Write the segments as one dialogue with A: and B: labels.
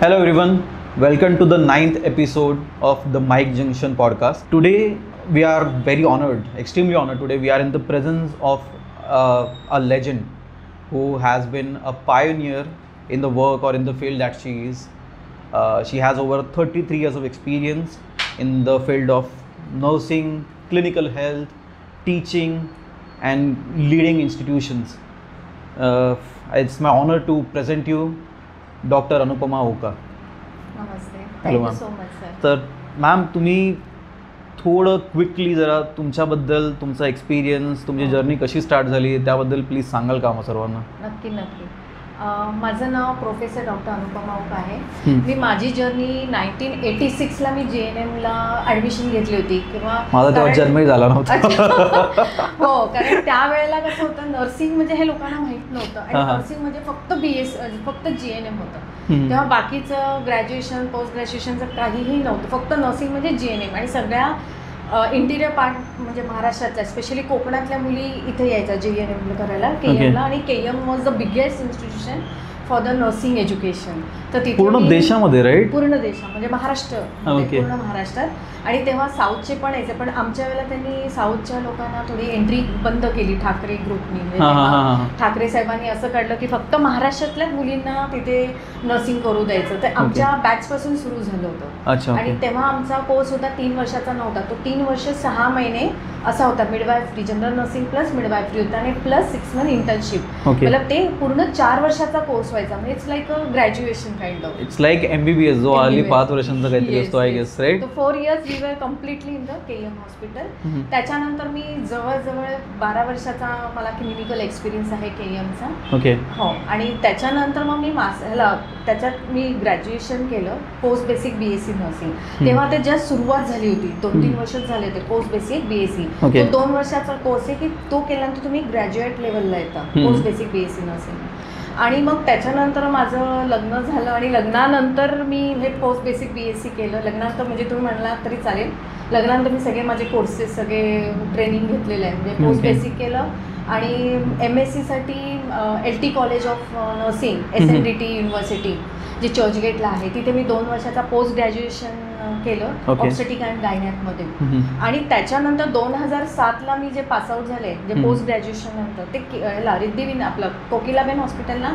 A: Hello everyone, welcome to the ninth episode of the Mike Junction podcast. Today we are very honored, extremely honored. Today we are in the presence of a legend who has been a pioneer in the work or in the field that she is. She has over 33 years of experience in the field of nursing, clinical health, teaching, and leading institutions. It's my honor to present you doctor Anupama Oka.
B: नमस्ते.
A: Hello
B: thank you
A: ma'am.
B: So much sir.
A: तर ma'am तुम्ही थोडं quickly जरा तुमच्याबद्दल तुमचा experience तुमची journey कशी start झाली त्याबद्दल प्लीज सांगाल का आम्हा सर्वांना.
B: नक्की नक्की. माझं नाव प्रोफेसर डॉक्टर अनुपमा ओक आहे.
A: हम्म.
B: मी माझी जर्नी 1986ला मी JNMला ॲडमिशन घेतली होती किंवा
A: माझा तेव्हा जन्मही झाला नव्हता.
B: हो, कारण त्यावेळेला कसं होतं, नर्सिंग म्हणजे हे लोकांना माहीत नव्हतं आणि
A: हा.
B: नर्सिंग म्हणजे फक्त JNM होतं.
A: हम्म.
B: तेव्हा बाकीचं ग्रॅज्युएशन पोस्ट ग्रॅज्युएशनचं काहीही नव्हतं, फक्त नर्सिंग म्हणजे JNM. आणि सगळ्या इंटिरियर पार्ट म्हणजे महाराष्ट्रातल्या स्पेशली कोकणातल्या मुली इथे यायच्या JNM करायला, KM ला. आणि KM was the biggest institution for the nursing education. तर तिथे
A: पूर्ण देशामध्ये राईट.
B: पूर्ण देशात म्हणजे महाराष्ट्र
A: ओके.
B: पूर्ण महाराष्ट्रात. आणि तेव्हा साऊथचे पण यायचे, पण आमच्या वेळेला त्यांनी साऊथच्या लोकांना थोडी एंट्री बंद केली ठाकरे ग्रुपनी. म्हणजे तेव्हा ठाकरे साहेबांनी असं काढलं की फक्त महाराष्ट्रातल्याच मुलींना तिथे नर्सिंग करू द्यायचं. ते आमच्या बॅचपासून सुरू झालं होतं.
A: अच्छा.
B: आणि तेव्हा आमचा कोर्स होता 3 वर्षाचा नव्हता, तो 3 वर्ष 6 महिने असा होता. Midwifery, general nursing plus midwifery होता आणि प्लस 6 मंथ इंटर्नशिप.
A: ओके.
B: मतलब ते पूर्ण 4 वर्षाचा कोर्स व्हायचा. म्हणजे it's like a graduation kind of.
A: It's like MBBS जो हल्ली 5 वर्षांचा काहीतरी असतो आय गेस राईट.
B: तो 4 years we were completely in the KM hospital. त्याच्यानंतर मी जवळजवळ 12 वर्षाचा मला क्लिनिकल एक्सपिरियन्स आहे KMचा.
A: ओके.
B: हो. आणि त्याच्यानंतर मग मी त्याच्यात मी ग्रॅज्युएशन केलं पोस्ट बेसिक BSc नर्सिंग. तेव्हा ते जस्ट सुरुवात झाली होती, 2-3 वर्षच झाले होते. पोस्ट बेसिक BSc तो 2 वर्षाचा कोर्स आहे की तो केल्यानंतर तुम्ही ग्रॅज्युएट लेवलला येता पोस्ट बेसिक BSc नर्सिंग. आणि मग त्याच्यानंतर माझं लग्न झालं आणि लग्नानंतर मी हे पोस्ट बेसिक BSc केलं. लग्नानंतर म्हणजे तुम्ही म्हणालात तरी चालेल, लग्नानंतर मी सगळे माझे कोर्सेस सगळे ट्रेनिंग घेतलेले आहे. म्हणजे पोस्ट बेसिक केलं आणि MSc साठी LT college of nursing SNDT university जे चर्चगेटला आहे, तिथे मी 2 वर्षाचा पोस्ट ग्रॅज्युएशन केलं ऑब्स्टेटिक अँड गायनॅकमध्ये. आणि त्याच्यानंतर 2007ला मी जे पासआउट झाले म्हणजे पोस्ट ग्रॅज्युएशन नंतर ते रिद्धिबेन आपलं कोकिलाबेन हॉस्पिटलला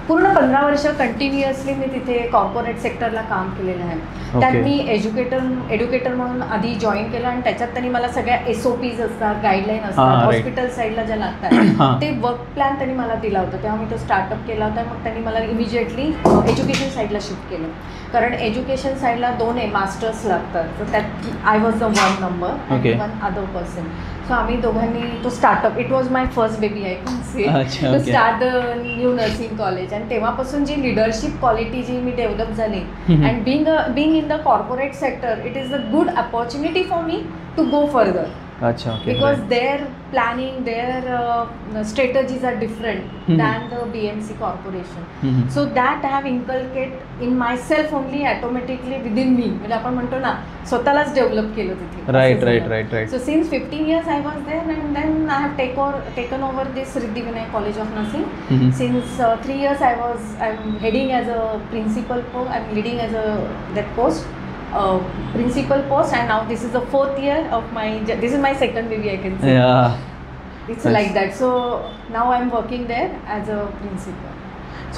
B: पूर्ण 15 वर्ष कंटिन्युअसली मी तिथे कॉर्पोरेट सेक्टरला काम केलेलं आहे. त्यात मी एज्युकेटर म्हणून आधी जॉईन केलं आणि त्याच्यात त्यांनी मला सगळ्या SOPs असतात, गाईडलाईन असतात, हॉस्पिटल साईडला ज्या लागतात ते वर्क प्लॅन त्यांनी मला दिला होता. तेव्हा मी तो स्टार्टअप केला होता. मग त्यांनी मला इमिजिएटली एज्युकेशन साईडला शिफ्ट केलं, कारण एज्युकेशन साईडला 2 मास्टर्स लागतात. तर त्यात I was the 1 number and 1 other person. So आम्ही दोघांनी तो startup, it was my first baby I can say, to start the new nursing college. आणि तेव्हापासून जी लिडरशिप क्वालिटी जी मी डेव्हलप झाली and being in the corporate sector, it is a good opportunity for me to go further.
A: अच्छा.
B: Because their planning, their strategies are different than the BMC corporation. So that I have inculcated in myself only automatically within me. म्हणजे आपण म्हणतो ना, स्वतःलाच develop केलं तिथे.
A: Right.
B: So since 15 years I was there and then I have taken over this Riddhivinayak College of Nursing. Since 3 years I'm heading as a principal post. I'm leading as a that post. Principal post, and now this is the 4th year of this is my second baby, I can say. It's like that. So now I'm working there as a principal.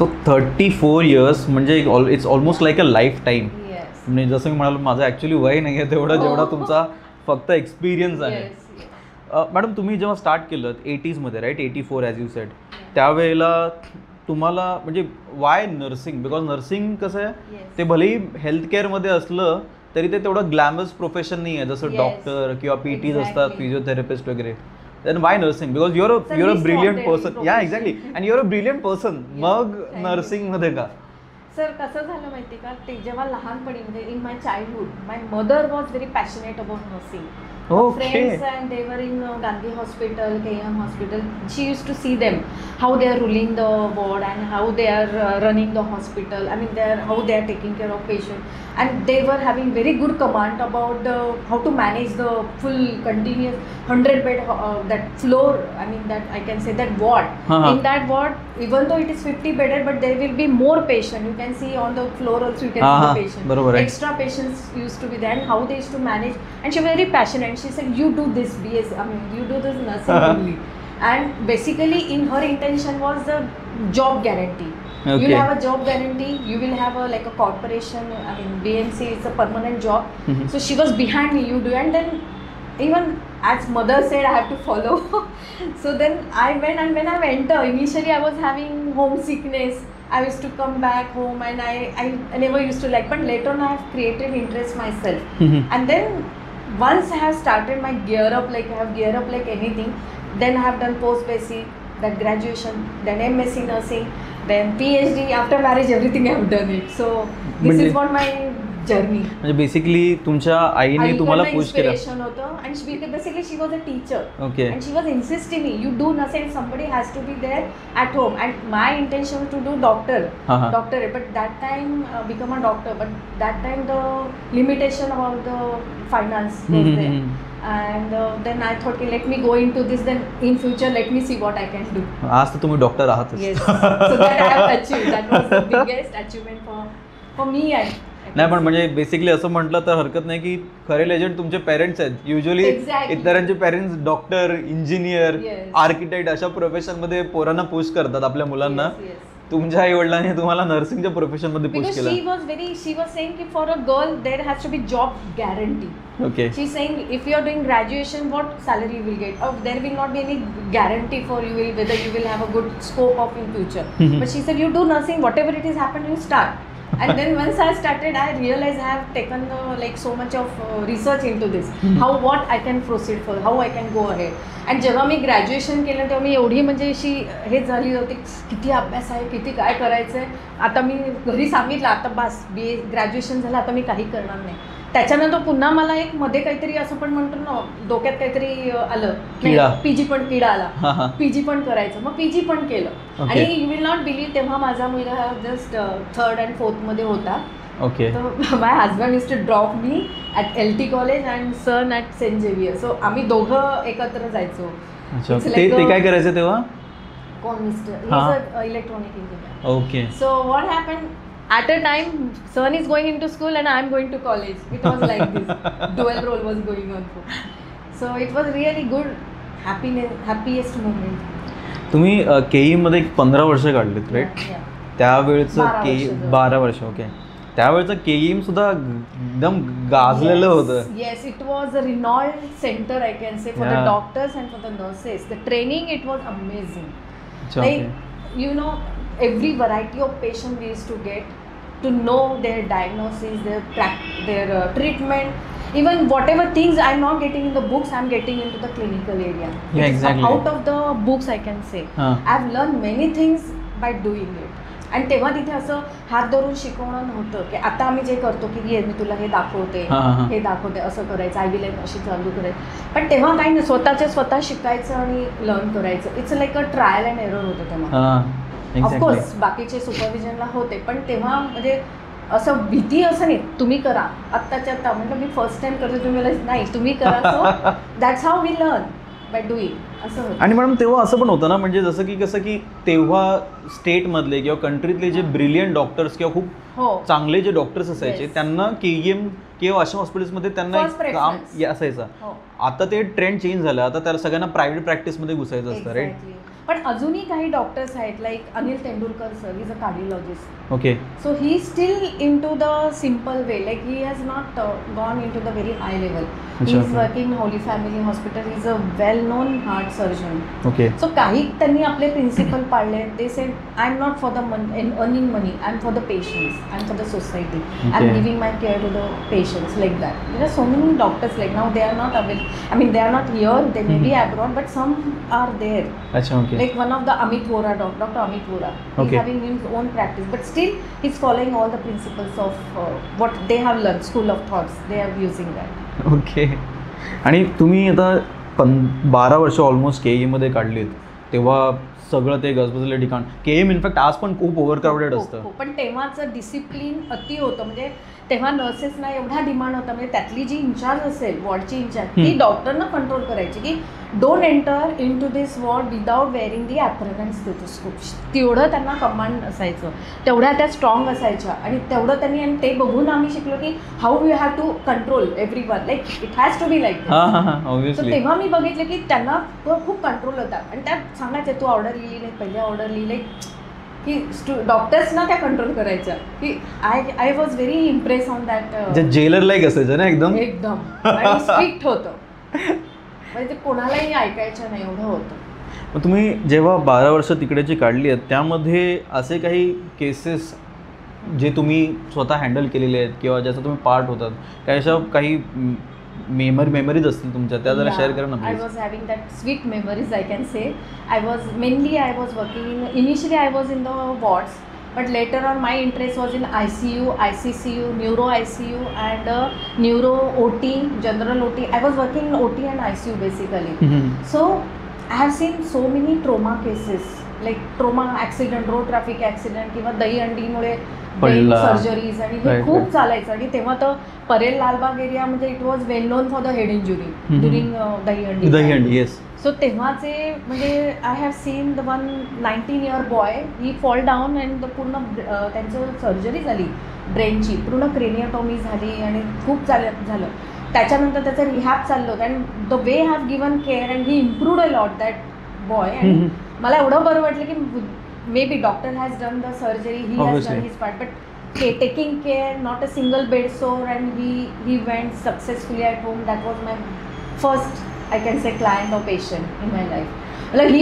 A: So 34 years म्हणजे it's almost like a life time.
B: Yes.
A: म्हणजे जसं मी म्हणालो, माझं actually वय नाही आहे तेवढा जेवढा तुमचा फक्त एक्सपिरियन्स आहे. मॅडम तुम्ही जेव्हा स्टार्ट केलं 80s मध्ये राईट, 84 ॲज यू सेड, त्यावेळेला तुम्हाला म्हणजे वाय नर्सिंग? बिकॉज नर्सिंग कसं आहे, ते भलेही हेल्थकेअरमध्ये असलं तरी ते तेवढं ग्लॅमरस प्रोफेशन नाही आहे जसं डॉक्टर किंवा PTs असतात, फिजिओथेरपिस्ट वगैरे. Then why nursing? Because your a brilliant person. या exactly. And your a brilliant person. मग नर्सिंगमध्ये का?
B: सर कसं झालं माहिती का, ते जेव्हा लहानपणी म्हणजे in my childhood my mother was very passionate about nursing.
A: Okay.
B: friends, and they were in Gandhi Hospital, KM Hospital. She used to see them, how they are ruling the ward and how they are running the hospital. I mean, how they are taking care of patients, and they were having very good command about how to manage the full continuous 100-bed that floor. I mean, that I can say that ward. In that ward, even though it is 50 bedded, but there will be more patient. You can see on the floor also you can see the patient.
A: बरोबर आहे.
B: Extra patients used to be there, and how they used to manage. And she was very passionate. She said, "You do this BS. I mean, you do this nursing only." And basically, in her intention was the job guarantee.
A: Okay.
B: You will have a job guarantee. You will have a like a corporation. I mean, BMC is a permanent job. So she was behind me. You do, and then even as mother said, I have to follow. So then I went, and when I went, initially I was having homesickness. I used to come back home, and I never used to like. But later on, I have created interest myself. And then once I have started my gear up like anything, then I have done post basic, then graduation, then MSc nursing, then PhD. After marriage, everything I have done it. So this is what my journey.
A: म्हणजे basically तुमच्या आईने तुम्हाला push केलं.
B: Inspiration होतं, and basically she was a teacher.
A: Okay.
B: And she was insisting me, you do nothing, somebody has to be there at home. And my intention was to do doctorate, but that time become a doctor. But that time the limitation about the finance was there. And then I thought, let me go into this. Then in future, let me see what I can do.
A: आज तर तुम्ही doctor आहातच.
B: Yes. So that I have achieved. That was the biggest achievement for me. And
A: नाही पण म्हणजे basically असं म्हटलं तर हरकत नाही की खरे लेजंड तुमचे पेरेंट्स आहेत. युजली इतरांचे पेरेंट्स डॉक्टर, इंजिनियर, आर्किटेक्ट अशा प्रोफेशन मध्ये पोरांना पुश करतात आपल्या मुलांना. तुमच्या आई वडिलांनी तुम्हाला नर्सिंगच्या प्रोफेशन मध्ये पुश केलं.
B: She was saying that for a girl there has to be job guarantee.
A: Okay.
B: She's saying if you are doing graduation, what salary you will get? Or there will not be any guarantee for you whether you will have a good scope of in future. But she said you do nursing, whatever it is happened, you start. And then once I started, I realized I have taken like so much of research into this. What I can proceed for, how I can go ahead. आणि जेव्हा मी graduation केलं तेव्हा मी एवढी म्हणजे अशी हे झाली होती, किती अभ्यास आहे, किती काय करायचं आहे. आता मी घरी सांगितलं आता बस BA ग्रॅज्युएशन झालं, आता मी काही करणार नाही. त्याच्यानंतर पुन्हा मला एक मध्ये काहीतरी असं पण म्हणतो ना, डोक्यात काहीतरी आलं, PG पण किडा आला, PG पण करायचं. मग PG पण केलं. आणि यू विल नॉट बिलीव्ह, तेव्हा माझा मुलगा जस्ट 3rd and 4th मध्ये होता.
A: ओके.
B: तर my husband use to drop me at LT college and son at Saint Xavier. So आम्ही दोघं एकत्र जायचो.
A: ते काय करायचं तेव्हा?
B: कोण mister electronic engineer.
A: Okay.
B: So what happen, at a time son is going into school and I am going to college. It was like this. Dual role was going on. So it was really good, happiest moment.
A: तुम्ही KE मध्ये 15 वर्ष काढलीत, right? त्यावेळेचं KE 12 वर्ष. Okay. त्यावेळेचं KEM सुद्धा एकदम गाजलेलं होतं.
B: Yes, it was a renowned center, I can say, for the doctors and for the nurses. The training, it was amazing. Like you know, every variety of patient we used to get, to know their diagnosis, their treatment, even whatever things I'm not getting in the books, I'm getting into the clinical area.
A: Yeah, exactly.
B: Out of the books, I can say. I've learned many things by doing it. आणि तेव्हा तिथे असं हात धरून शिकवणं नव्हतं की आता आम्ही जे करतो की ये मी तुला हे दाखवते, हे दाखवते, असं करायचं, आय लाईन अशी चालू करायचं. पण तेव्हा काही नाही, स्वतः शिकायचं आणि लर्न करायचं. It's like a trial and error होतं तेव्हा. ऑफकोर्स बाकीचे सुपरविजनला होते, पण तेव्हा म्हणजे असं भीती असं नाही, तुम्ही करा आत्ताच्या आत्ता. म्हटलं मी फर्स्ट टाइम करते, तुम्ही मला नाही तुम्ही करा. So that's how we learn by doing असं होतं. आणि
A: मॅडम तेव्हा असं पण होतं ना, म्हणजे जसं की कसं की तेव्हा स्टेटमधले किंवा कंट्रीतले जे ब्रिलियंट डॉक्टर्स किंवा खूप चांगले जे डॉक्टर्स असायचे त्यांना KEM किंवा अशा हॉस्पिटल्समध्ये त्यांना काम असायचं. आता ते ट्रेंड चेंज झालं, आता त्याला सगळ्यांना प्रायव्हेट प्रॅक्टिसमध्ये घुसायचं असतं, राईट?
B: पण अजूनही काही डॉक्टर्स आहेत, like Anil Tendulkar sir is a cardiologist.
A: Okay.
B: So he is still into the simple way, like he has not gone into the very high level. He is working in Holy Family Hospital. He is a well-known heart surgeon.
A: Okay.
B: So काही त्यांनी आपले principal पाळले. They said, I am not for the earning money. I am for the patients. I am for the society. I am giving my care to the patients, like that. There are so many doctors like now. They are not available. I mean, they are not here. They may be abroad, but some are there.
A: Achha, okay.
B: Like one of the Amit Vora, Dr. Amit Vora. He is having his own practice, but still he's following all the principles of what they have learned, school of thoughts. They are using that.
A: Okay. आणि तुम्ही आता 12 वर्ष almost के मध्ये काढलीत, तेव्हा सगळं ते गजबजलेलं ठिकाण, के in fact आज पण खूप ओव्हर क्राऊडेड असतं.
B: पण तेव्हाचं डिसिप्लिन अति होतं. म्हणजे तेव्हा नर्सेसना एवढा डिमांड होता, म्हणजे त्यातली जी इंचार्ज असेल, वॉर्डची इंचार्ज, ती डॉक्टरना कंट्रोल करायची की don't enter into this ward without wearing the apron and stethoscope. तेवढं त्यांना कमांड असायचं, तेवढ्या त्या स्ट्रॉंग असायच्या. आणि तेवढं त्यांनी, आणि ते बघून आम्ही शिकलो की how we have to control everyone, like it has to be like this. तर तेव्हा मी बघितलं की त्यांना खूप कंट्रोल होता. आणि त्यात सांगायचं, तू ऑर्डर लिहिली नाही, पहिली ऑर्डर लिहिली की डॉक्टर्सना त्या कंट्रोल करायच्या. की I was very impress on that.
A: Jailer like असायचं ना, एकदम
B: स्ट्रिक्ट होतं, म्हणजे कोणालाही ऐकायचं नाही, एवढं होतं.
A: मग तुम्ही जेव्हा 12 वर्ष तिकडेची काढली आहेत, त्यामध्ये असे काही केसेस जे तुम्ही स्वतः हँडल केलेले आहेत किंवा ज्याचा तुम्ही पार्ट होतात, काही अशा काही मेमरीज असतील तुमच्या, त्या जरा शेअर करा ना
B: please. I was having that sweet memories, I can say. I was working, initially I was in the wards, but later on my interest was in ICU, ICCU, Neuro ICU and Neuro OT, General OT. I was working in OT and ICU basically. So I have seen so many trauma cases, like trauma accident, road traffic accident किंवा दहीहंडीमुळे brain surgeries, आणि हे खूप चालायचं. आणि तेव्हा तर Parel Lalbaug area म्हणजे it was well known for the head injury during Dahihandi.
A: Yes.
B: So तेव्हाचे म्हणजे I have seen the 19 year boy, he fall down and पूर्ण त्यांचं सर्जरी झाली ब्रेनची, पूर्ण क्रेनियोटॉमी झाली आणि खूप झालं. त्याच्यानंतर त्याचं रिहॅब चाललं होतं. And the way have given care and he improved a lot that boy. आणि मला एवढं बरं वाटलं की may be doctor has done the surgery, he has done his part, but taking care, not a single bed सोर, and he went successfully at home. That was my first, I can say, client or patient in my life. Like when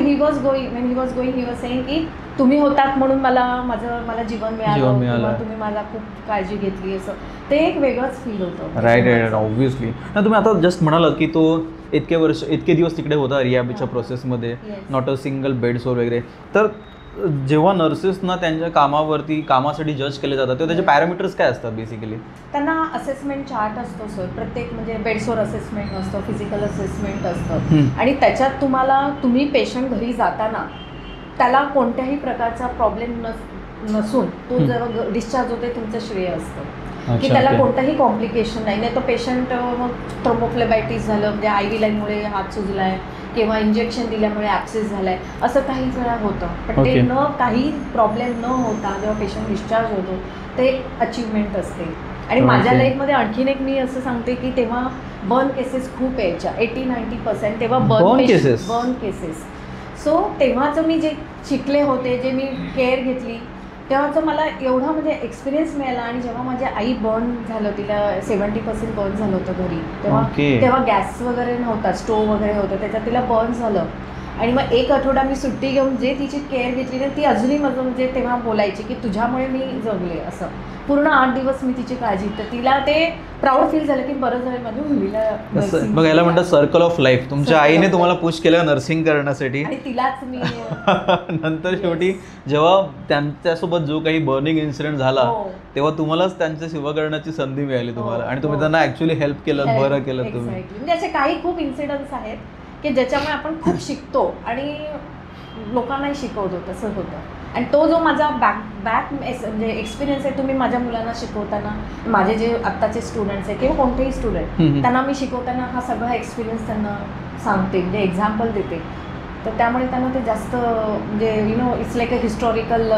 B: he was going, he was saying की तुम्ही होतात म्हणून मला जीवन मिळालं किंवा तुम्ही मला खूप काळजी घेतली, असं ते एक वेगळंच फील होतं.
A: Right obviously. ना तुम्ही आता जस्ट म्हणालात की तो इतके दिवस तिकडे होता रिहॅबच्या प्रोसेसमध्ये, नॉट अ सिंगल बेड सोर वगैरे. तर जेव्हा नर्सेसना त्यांच्या कामासाठी जज केले जातात तेव्हा त्याचे पॅरामीटर्स काय असतात बेसिकली?
B: त्यांना असेसमेंट चार्ट असतो सर, प्रत्येक म्हणजे बेडसोर असेसमेंट असतं, फिजिकल असेसमेंट असतं. आणि त्याच्यात तुम्ही पेशंट घरी जाताना त्याला कोणत्याही प्रकारचा प्रॉब्लेम नसून तो जेव्हा डिस्चार्ज होते तुमचं श्रेय असतं की त्याला कोणताही कॉम्प्लिकेशन नाही. तर पेशंट मग थ्रोम्बोफ्लेबायटिस झालं, म्हणजे IV लाईनमुळे हात सुजलाय किंवा इंजेक्शन दिल्यामुळे ॲप्सिस झालाय, असं काही वेळा होतं. पण ते काही प्रॉब्लेम न होता जेव्हा पेशंट डिस्चार्ज होतो ते अचीवमेंट असते. आणि माझ्या लाईफमध्ये आणखीन एक मी असं सांगते की तेव्हा बर्न केसेस खूप यायच्या, 80-90% तेव्हा बर्न केसेस. सो तेव्हाचं मी जे शिकले होते, जे मी केअर घेतली, तेव्हाचं मला एवढा म्हणजे एक्सपिरियन्स मिळाला. आणि जेव्हा माझी आई बर्न झालं, तिला 70% बर्न झालं होतं घरी, तेव्हा गॅस वगैरे नव्हता, स्टोव्ह वगैरे होतं, त्याच्यात तिला बर्न झालं. आणि मग 1 आठवडा मी सुट्टी घेऊन जे तिची केअर घेतली ना, ती अजूनही माझं म्हणजे तेव्हा बोलायची की तुझ्यामुळे मी जगले, असं पूर्ण 8 दिवस मी तिची काळजी. तर तिला ते प्राऊड फील झालं की बरं झालं माझ्या मुलीला.
A: मग याला म्हणतात सर्कल ऑफ लाईफ. तुमच्या आईने तुम्हाला पुश केलं नर्सिंग करण्यासाठी,
B: आणि तिलाच मी
A: नंतर शेवटी जेव्हा त्यांच्यासोबत जो काही बर्निंग इन्सिडेंट झाला तेव्हा तुम्हालाच त्यांची सेवा करण्याची संधी मिळाली तुम्हाला, आणि तुम्ही त्यांना ॲक्च्युली हेल्प केलं, बरं केलं तुम्ही.
B: म्हणजे असे काही खूप इन्सिडेंट्स आहेत की ज्याच्यामुळे आपण खूप शिकतो आणि लोकांनाही शिकवतो, तसं होतं. आणि तो जो माझा बॅक म्हणजे एक्सपिरियन्स आहे, तुम्ही माझ्या मुलांना शिकवताना, माझे जे आत्ताचे स्टुडंट्स आहे किंवा कोणतेही स्टुडंट, त्यांना मी शिकवताना हा सगळा एक्सपिरियन्स त्यांना सांगते, म्हणजे एक्झाम्पल देते. तर त्यामुळे त्यांना ते जास्त म्हणजे it's like a historical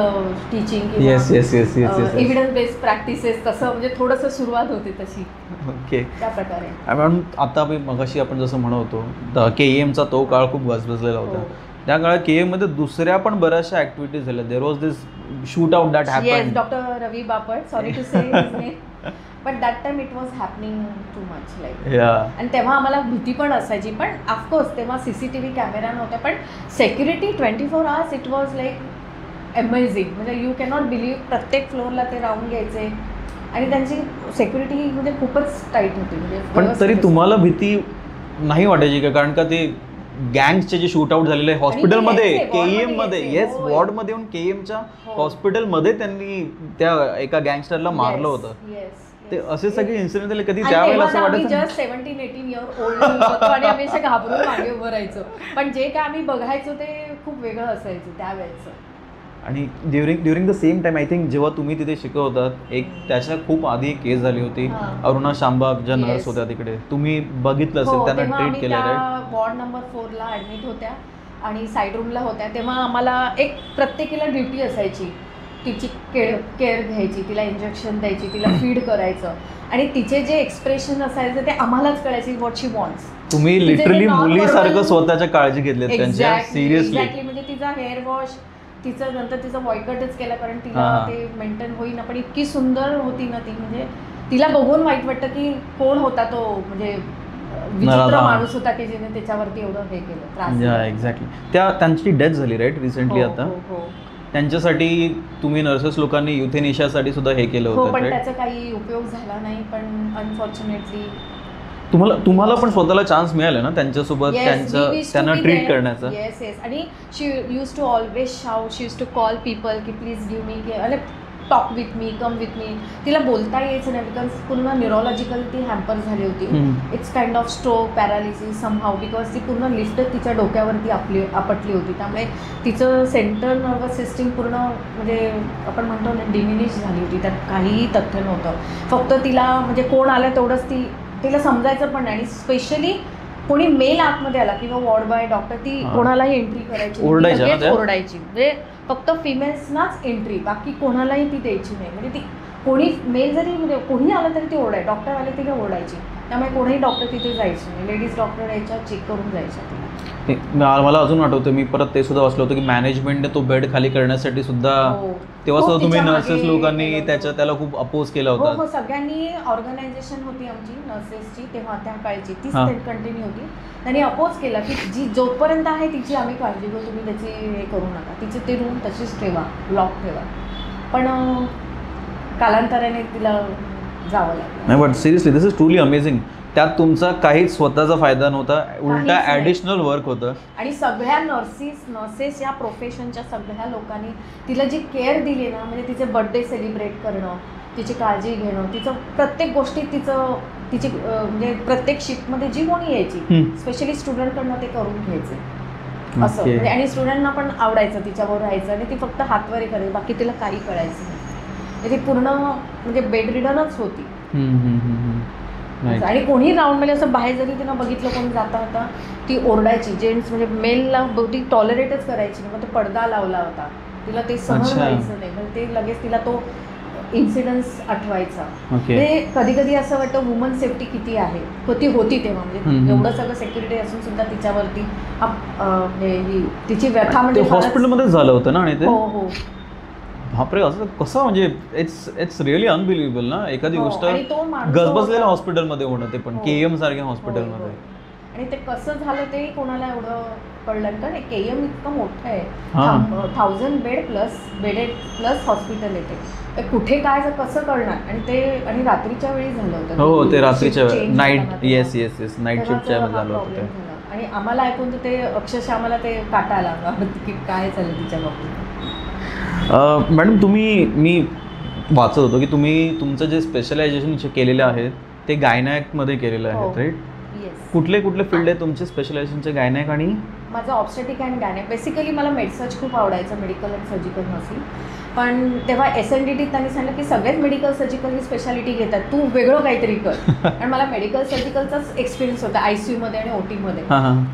B: teaching किंवा एव्हिडन्स बेस्ड प्रॅक्टिसेस, तसं म्हणजे थोडंसं सुरुवात होते तशी.
A: ओके,
B: त्या प्रकारे.
A: आता मगाशी आपण जसं म्हणतो KEMचा तो काळ खूप गजबजलेला होता. त्या काळात KEMमध्ये दुसऱ्या पण बऱ्याचशा ऍक्टिव्हिटीज झाल्या. There was this shootout that happened.
B: Yes, doctor Ravi Bapat, sorry to say his name, but that time it was happening too much like. आणि तेव्हा आम्हाला भीती पण असायची. पण ऑफकोर्स तेव्हा CCTV कॅमेरा नव्हता, पण security 24 hours it was like amazing. म्हणजे यू कॅनॉट बिलीव्ह, प्रत्येक फ्लोअरला ते राऊंड घ्यायचे आणि त्यांची सेक्युरिटी म्हणजे खूपच टाईट होती. म्हणजे
A: पण तरी तुम्हाला भीती नाही वाटायची का? कारण का ते गँग्सचे जे शूट आउट झालेले हॉस्पिटलमध्ये, KEM मध्ये, येस, वॉर्डमध्ये येऊन KEMच्या हॉस्पिटलमध्ये त्यांनी त्या एका गँगस्टरला मारलं होतं. ते असे सगळे इन्सिडेंट झाले. कधी त्यावेळेला असं वाटत
B: जस्ट 17-18 इयर ओल्ड आणि आम्ही असे घाबरून मागे उभं राहायचो, पण जे काय आम्ही बघायचो ते खूप वेगळं असायचं त्यावेळेचं.
A: आणि during the same time I think जेव्हा तुम्ही तिथे शिकवतात, एक त्याच्या खूप आधी एक केस झाली होती, अरुणा शांबाग ज्या नर्स होत्या तिकडे, तुम्ही बघितलं असेल, त्यांना ट्रीट केलं राईट?
B: वॉर्ड नंबर 4 ला ऍडमिट होत्या आणि साईड रूमला होत्या. तेव्हा आम्हाला एक प्रत्येकीला ड्युटी असायची, तिची केअर घ्यायची, तिला इंजेक्शन द्यायची, तिला फीड करायचं, आणि तिचे जे एक्सप्रेशन असायचं ते आम्हालाच कळायचे व्हॉट शी वॉन्ट्स.
A: तुम्ही लिटरली मुलीसारखं स्वतःच्या काळजी घेतली त्यांच्या, सिरियसली.
B: म्हणजे तिचा हेअर वॉश, तिचं नंतर तिचं बॉयकटच केलं कारण तिला ते मेंटेन होईना, पण इतकी सुंदर होती ना ती, म्हणजे तिला बघून वाईट वाटतं की कोण होता तो, म्हणजे विचित्र माणूस होता की जिने त्याच्यावरती एवढं हे केलं.
A: एक्झॅक्टली. त्यांची डेथ झाली राईट रिसेंटली आता. त्यांच्यासाठी तुम्ही नर्सेस लोकांनी युथेनेशियासाठी सुद्धा हे केलं होतं,
B: पण त्याचा काही उपयोग झाला नाही. पण अनफॉर्च्युनेटली
A: तुम्हाला पण स्वतःला चान्स मिळाला ना त्यांच्यासोबत त्यांना ट्रीट करण्याचा.
B: Yes yes. आणि she use to always shout, she use to call people की प्लीज गिव्ह मी, अरे talk with me, come with me. तिला बोलता यायचं नाही बिकॉज पूर्ण न्यूरोलॉजिकल ती हॅम्पर झाली होती. It's kind of stroke, paralysis somehow, because ती पूर्ण लिफ्टच तिच्या डोक्यावरती आपटली होती. त्यामुळे तिचं सेंट्रल नर्वस सिस्टीम पूर्ण म्हणजे आपण म्हणतो ना डिमिनिश झाली होती. त्यात काहीही तथ्य नव्हतं. फक्त तिला म्हणजे कोण आलं तेवढंच तिला समजायचं पण नाही. आणि स्पेशली कोणी मेल आतमध्ये आला किंवा वॉर्ड बॉय डॉक्टर, ती कोणालाही एंट्री करायची, ओरडायची. म्हणजे फक्त फिमेल्सनाच एंट्री, बाकी कोणालाही ती द्यायची नाही. म्हणजे ती कोणी मेल जरी म्हणजे कोणी आलं तरी ती ओरडाय, डॉक्टर आले तिला ओरडायची. त्यामुळे कोणीही डॉक्टर तिथे जायचे नाही. लेडीज डॉक्टर यायच्या, चेक करून जायच्या.
A: मला अजून आठवतं, मी परत ते सुद्धा वाचलं होतं की मॅनेजमेंटने तो बेड खाली करण्यासाठी सुद्धा तेव्हा सुद्धा तुम्ही नर्सेस लोकांनी त्याला खूप अपोज केला होता.
B: हो, सगळ्यांनी ऑर्गनायझेशन होती आमची नर्सेसची तेव्हा, त्या काळची तीच कंटिन्यू होती. त्यांनी अपोज केला की जी जोपर्यंत आहे तिची आम्ही काळजी घेऊ, तुम्ही त्याची हे करू नका, तिचे ते रूम तशीच ठेवा, लॉक ठेवा. पण कालांतराने तिला जावं लागलं.
A: नाही, but seriously this is truly amazing. त्यात तुमचा काहीच स्वतःचा फायदा नव्हता, उलटा ॲडिशनल वर्क होतं.
B: आणि सगळ्या नर्सेस या प्रोफेशनच्या सगळ्या लोकांनी तिला जी केअर दिली ना, म्हणजे तिचे बर्थडे सेलिब्रेट करणं, तिची काळजी घेणं, तिचं प्रत्येक गोष्टीत तिची म्हणजे प्रत्येक शिफ्टमध्ये जी कोणी यायची स्पेशली स्टुडंटकडनं ते करून घ्यायचे असं. म्हणजे आणि स्टुडंटना पण आवडायचं तिच्यावर राहायचं, आणि ती फक्त हातवारी करायची, बाकी तिला काही कळायचं नाही. ती पूर्ण म्हणजे बेडरिडनच होती. आणि कोणी राऊंडमध्ये असं बाहेर जरी तिनं बघितलं कोणी जाता होता ती ओरडायची. जेंट्स म्हणजे मेलला ती टॉलरेटच करायची नाही. मग तो पडदा लावला होता, तिला ते सहन व्हायचं नाही. म्हणजे ते लगेच तिला तो इन्सिडन्स आठवायचा. म्हणजे कधी कधी असं वाटतं वुमन सेफ्टी किती आहे, होती तेव्हा. म्हणजे एवढं सगळं सेक्युरिटी असून सुद्धा तिच्यावरती तिची व्यथा म्हणजे
A: हॉस्पिटलमध्येच झालं होतं ना. आणि ते
B: हो
A: बापरे, असं कसं, म्हणजे इट्स रिअली अनबिलिव्हेबल ना. एखादी गोष्ट गजबजलेल्या हॉस्पिटलमध्ये होणं, ते पण KEM सारख्या हॉस्पिटलमध्ये.
B: आणि ते कसं झालं ते कोणाला एवढं कळलं, कारण KEM इतकं मोठं आहे, 1000 बेडेड प्लस हॉस्पिटल येते, कुठे काय कसं करणार. आणि रात्रीच्या वेळी झालं होतं.
A: हो, ते रात्रीच्या नाईट, येस नाईट शिफ्टच्या वेळी झालं होतं.
B: आणि आम्हाला ऐकून तर ते अक्षरशः आम्हाला ते काटा आला की काय झालं तिच्या बाबतीत.
A: मॅडम, मी वाचत होतो की तुम्ही तुमचं जे स्पेशलायझेशन केलेलं आहे ते गायनॅकमध्ये केलेलं आहे, राईट? कुठले फील्ड आहे तुमचे स्पेशलायझेशनचे? गायनॅक आणि
B: माझं ऑब्स्टेटिक अँड गायनॅक. बेसिकली मला मेडसर्च खूप आवडायचं, मेडिकल अँड सर्जिकल नर्सिंग. पण तेव्हा SNDT त्यांनी सांगितलं की सगळेच मेडिकल सर्जिकल ही स्पेशालिटी घेतात, तू वेगळं काहीतरी कर. आणि मला मेडिकल सर्जिकलचाच एक्सपिरियन्स होता ICUमध्ये आणि OTमध्ये.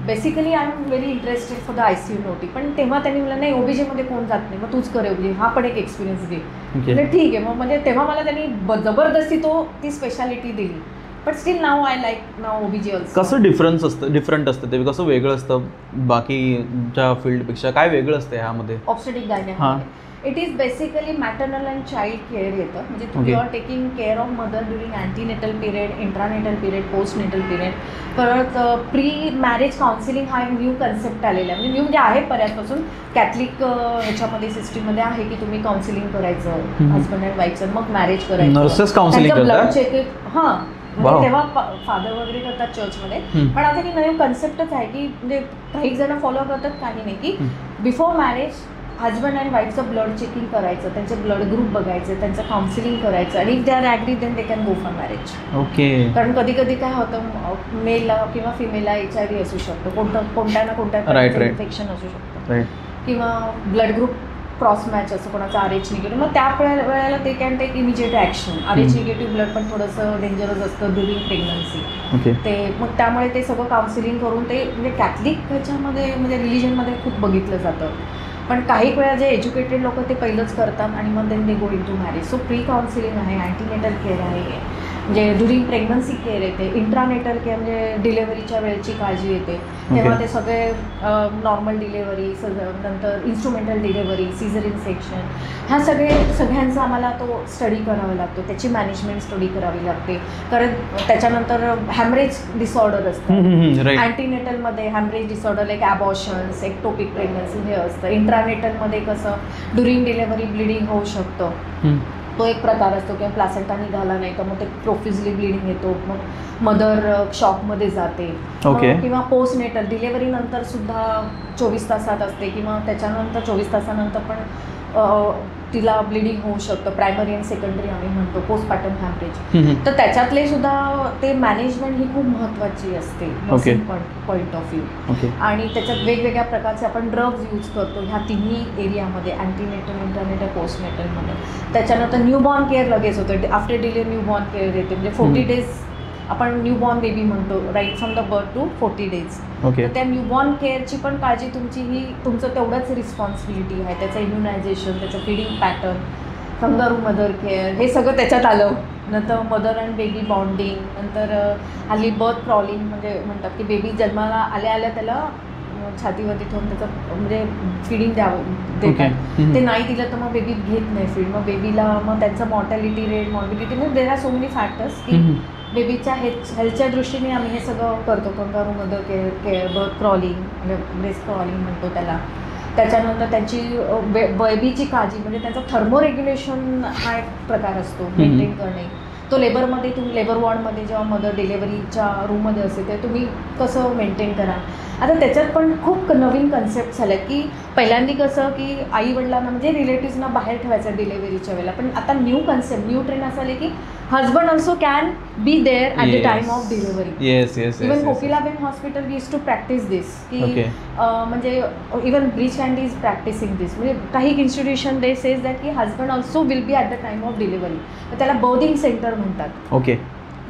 B: Basically I am very interested for the ICU and OT. पण तेव्हा त्यांनी मला नाही, OBGमध्ये कोण जात नाही, मग तूच कर OBG, हा पण एक एक्सपिरियन्स घे. म्हणजे ठीक आहे. मग म्हणजे तेव्हा मला त्यांनी जबरदस्ती ती स्पेशालिटी दिली. But still now I like now OBG also.
A: कसं डिफरंट असतं ते, कसं वेगळं असतं बाकीच्या फील्डपेक्षा? काय वेगळं असतं ह्यामध्ये
B: obstetric gynaec? It is basically maternal and child care येतं. म्हणजे तुम्ही are taking care of mother during antenatal period, intranatal period, postnatal period. परत प्री मॅरेज काउन्सिलिंग हा एक न्यू कन्सेप्ट आलेला आहे. म्हणजे न्यू म्हणजे आहे बऱ्याचपासून, कॅथलिक ह्याच्यामध्ये सिस्टीममध्ये आहे की तुम्ही काउन्सिलिंग करायचं हजबंड अँड वाईफचं, मग मॅरेज करायचं.
A: नर्सेस काउन्सिलिंग करतात?
B: ब्लड चेकअप, हां म्हणजे तेव्हा फादर वगैरे करतात चर्चमध्ये, पण आता ही नवीन कन्सेप्टच आहे की म्हणजे काही जण फॉलो करतात, काही नाही, की बिफोर मॅरेज हजबंड अँड वाईफचं ब्लड चेकिंग करायचं, त्यांचे ब्लड ग्रुप बघायचे, त्यांचं काउन्सिलिंग करायचं, आणि if they are agree then they can go for marriage.
A: Okay. कारण
B: कधी कधी काय होतं, मेलला किंवा फिमेलला HIV असू शकतो, कोणत्या ना कोणत्या इन्फेक्शन असू शकतं, किंवा ब्लड ग्रुप क्रॉस मॅच असं कोणाचं RH निगेटिव्ह, मग त्या वेळेला ते can take immediate action. RH negative blood पण थोडंसं डेंजरस असतं ड्युरिंग प्रेग्नन्सी. ते मग त्यामुळे ते सगळं काउन्सिलिंग करून ते म्हणजे कॅथलिक ह्याच्यामध्ये म्हणजे रिलिजनमध्ये खूप बघितलं जातं. पण काही वेळा जे एज्युकेटेड लोक ते पहिलंच करतात आणि मग then they go into marriage. So pre counselling आहे, अँटीनेटल केअर आहे, म्हणजे ड्युरिंग प्रेग्नन्सी केअर येते, इंट्रानेटल केअर म्हणजे डिलेव्हरीच्या वेळेची काळजी येते, तेव्हा ते सगळे नॉर्मल डिलेव्हरी, नंतर इन्स्ट्रुमेंटल डिलेव्हरी, सिझरिन सेक्शन, ह्या सगळ्यांचा आम्हाला तो स्टडी करावा लागतो, त्याची मॅनेजमेंट स्टडी करावी लागते. कारण त्याच्यानंतर हॅमरेज डिसऑर्डर असतं, अँटीनेटलमध्ये haemorrhage disorder like abortions, ectopic pregnancy हे असतं. इंट्रानेटलमध्ये कसं ड्युरिंग डिलेव्हरी ब्लिडिंग होऊ शकतं, तो एक प्रकार असतो, किंवा प्लासेंटा निघाला नाही तर मग ते प्रोफिजली ब्लिडिंग येतो, मग मदर शॉकमध्ये जाते. किंवा पोस्टनेटल डिलेव्हरीनंतर सुद्धा 24 तासात असते, किंवा त्याच्यानंतर 24 तासानंतर पण तिला ब्लिडिंग होऊ शकतं, प्रायमरी आणि सेकंडरी आम्ही म्हणतो, पोस्टपार्टम हॅमरेज. तर त्याच्यातले सुद्धा ते मॅनेजमेंट ही खूप महत्त्वाची असते पॉईंट ऑफ व्ह्यू. आणि त्याच्यात वेगवेगळ्या प्रकारचे आपण ड्रग्ज यूज करतो ह्या तिन्ही एरियामध्ये, अँटीनेटल, इंटरनेटल, पोस्टनेटलमध्ये. त्याच्यानंतर न्यूबॉर्न केअर लगेच होतं, आफ्टर डिलिव्हरी न्यूबॉर्न केअर येते, म्हणजे 40 days आपण न्यूबॉर्न बेबी म्हणतो, right from the birth to 40 days. तर त्या न्यूबॉर्न केअरची पण काळजी तुमची ही तुमचं तेवढंच रिस्पॉन्सिबिलिटी आहे. त्याचं इम्युनायझेशन, त्याचं feeding pattern, kangaroo mother care, हे सगळं त्याच्यात आलं. नंतर मदर अँड बेबी बॉन्डिंग, नंतर हल्ली बर्थ क्रॉलिंग म्हणजे म्हणतात की बेबी जन्माला आल्या त्याला छातीवरती ठेवून त्याचं म्हणजे फिडिंग देतात. ते नाही दिलं तर मग बेबी घेत नाही फीड, मग बेबीला मग त्यांचं मॉर्टॅलिटी रेट, मॉर्बिडिटी, म्हणजे there are so many factors की बेबीच्या हेल्थच्या दृष्टीने आम्ही हे सगळं करतो. Kangaroo mother care, birth crawling म्हणजे ब्रेस्ट क्रॉलिंग म्हणतो त्याला. त्याच्यानंतर त्यांची बेबीची काळजी म्हणजे त्यांचं थर्मोरेग्युलेशन हा एक प्रकार असतो मेंटेन करणे. तो लेबरमध्ये तुम्ही लेबर वॉर्डमध्ये जेव्हा मदर डिलेव्हरीच्या रूममध्ये असते ते तुम्ही कसं मेंटेन करा. आता त्याच्यात पण खूप नवीन कन्सेप्ट झाल्यात की पहिल्यांदा कसं की आई वडिलांना म्हणजे रिलेटिव्सना बाहेर ठेवायचं डिलेव्हरीच्या वेळेला, पण आता न्यू कन्सेप्ट, न्यू ट्रेंड असं आले की husband also can be there at the time of delivery. Even Kokilaben hospital we use to practise this की म्हणजे even Breach Candy is practising this. म्हणजे काही इन्स्टिट्यूशन दे सेज दॅट की husband also will be at the time of delivery, तर त्याला berthing centre म्हणतात.
A: Okay.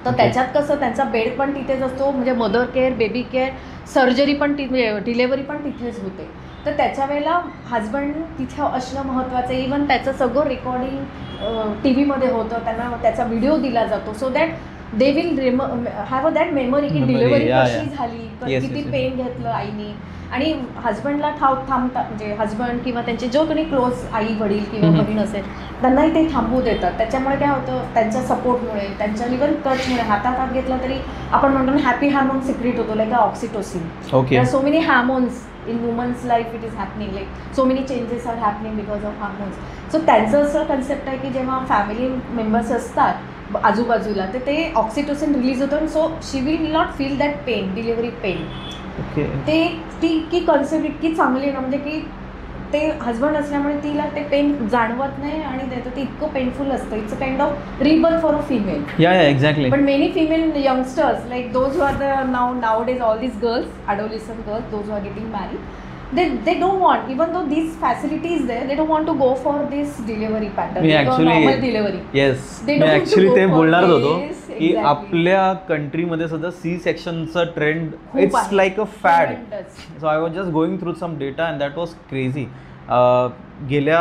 B: तर त्याच्यात कसं त्यांचा बेड पण तिथेच असतो, म्हणजे mother care, baby care, surgery पण डिलेव्हरी पण तिथेच होते. तर त्याच्या वेळेला हजबंड तिथे असणं महत्त्वाचं आहे. इवन त्याचं सगळं रेकॉर्डिंग TV मध्ये होतं, त्यांना त्याचा व्हिडिओ दिला जातो, so that they will have a that memory की डिलिव्हरी कशी झाली, किती पेन घेतलं आईनी. आणि हजबंडला थांबतात, म्हणजे हजबंड किंवा त्यांचे जो कोणी क्लोज आई वडील किंवा बहीण असेल त्यांनाही ते थांबू देतात. त्याच्यामुळे काय होतं, त्यांच्या सपोर्टमुळे, त्यांच्या इव्हन टचमुळे, हातात घेतला तरी आपण म्हणतो ना हॅपी हार्मोन सिक्रेट होतो, like oxytocin. So many hormones in women's life it is happening, like so many changes are happening because of hormones. So त्यांचं असं कन्सेप्ट आहे की जेव्हा फॅमिली मेंबर्स असतात आजूबाजूला तर ते ऑक्सिटोसिन रिलीज होतं, so she will not feel that pain, delivery pain. ते ती कन्सेप्ट इतकी चांगली ना, म्हणजे की ते हजबंड असल्यामुळे तिला ते पेन जाणवत नाही आणि त्याचं ते इतकं पेनफुल असतं. It's a kind of rebirth for a female.
A: Exactly.
B: But many female youngsters like those who are the nowadays all these girls, adolescent girls, those who are getting married, they don't want, even though these facilities there, they don't want to go for this delivery pattern, normal delivery.
A: Yes, मी actually ते बोलणारच होतो की आपल्या कंट्रीमध्ये सुद्धा C-sectionचं trend it's like a fad. So I was just going through some data and that was crazy. गेल्या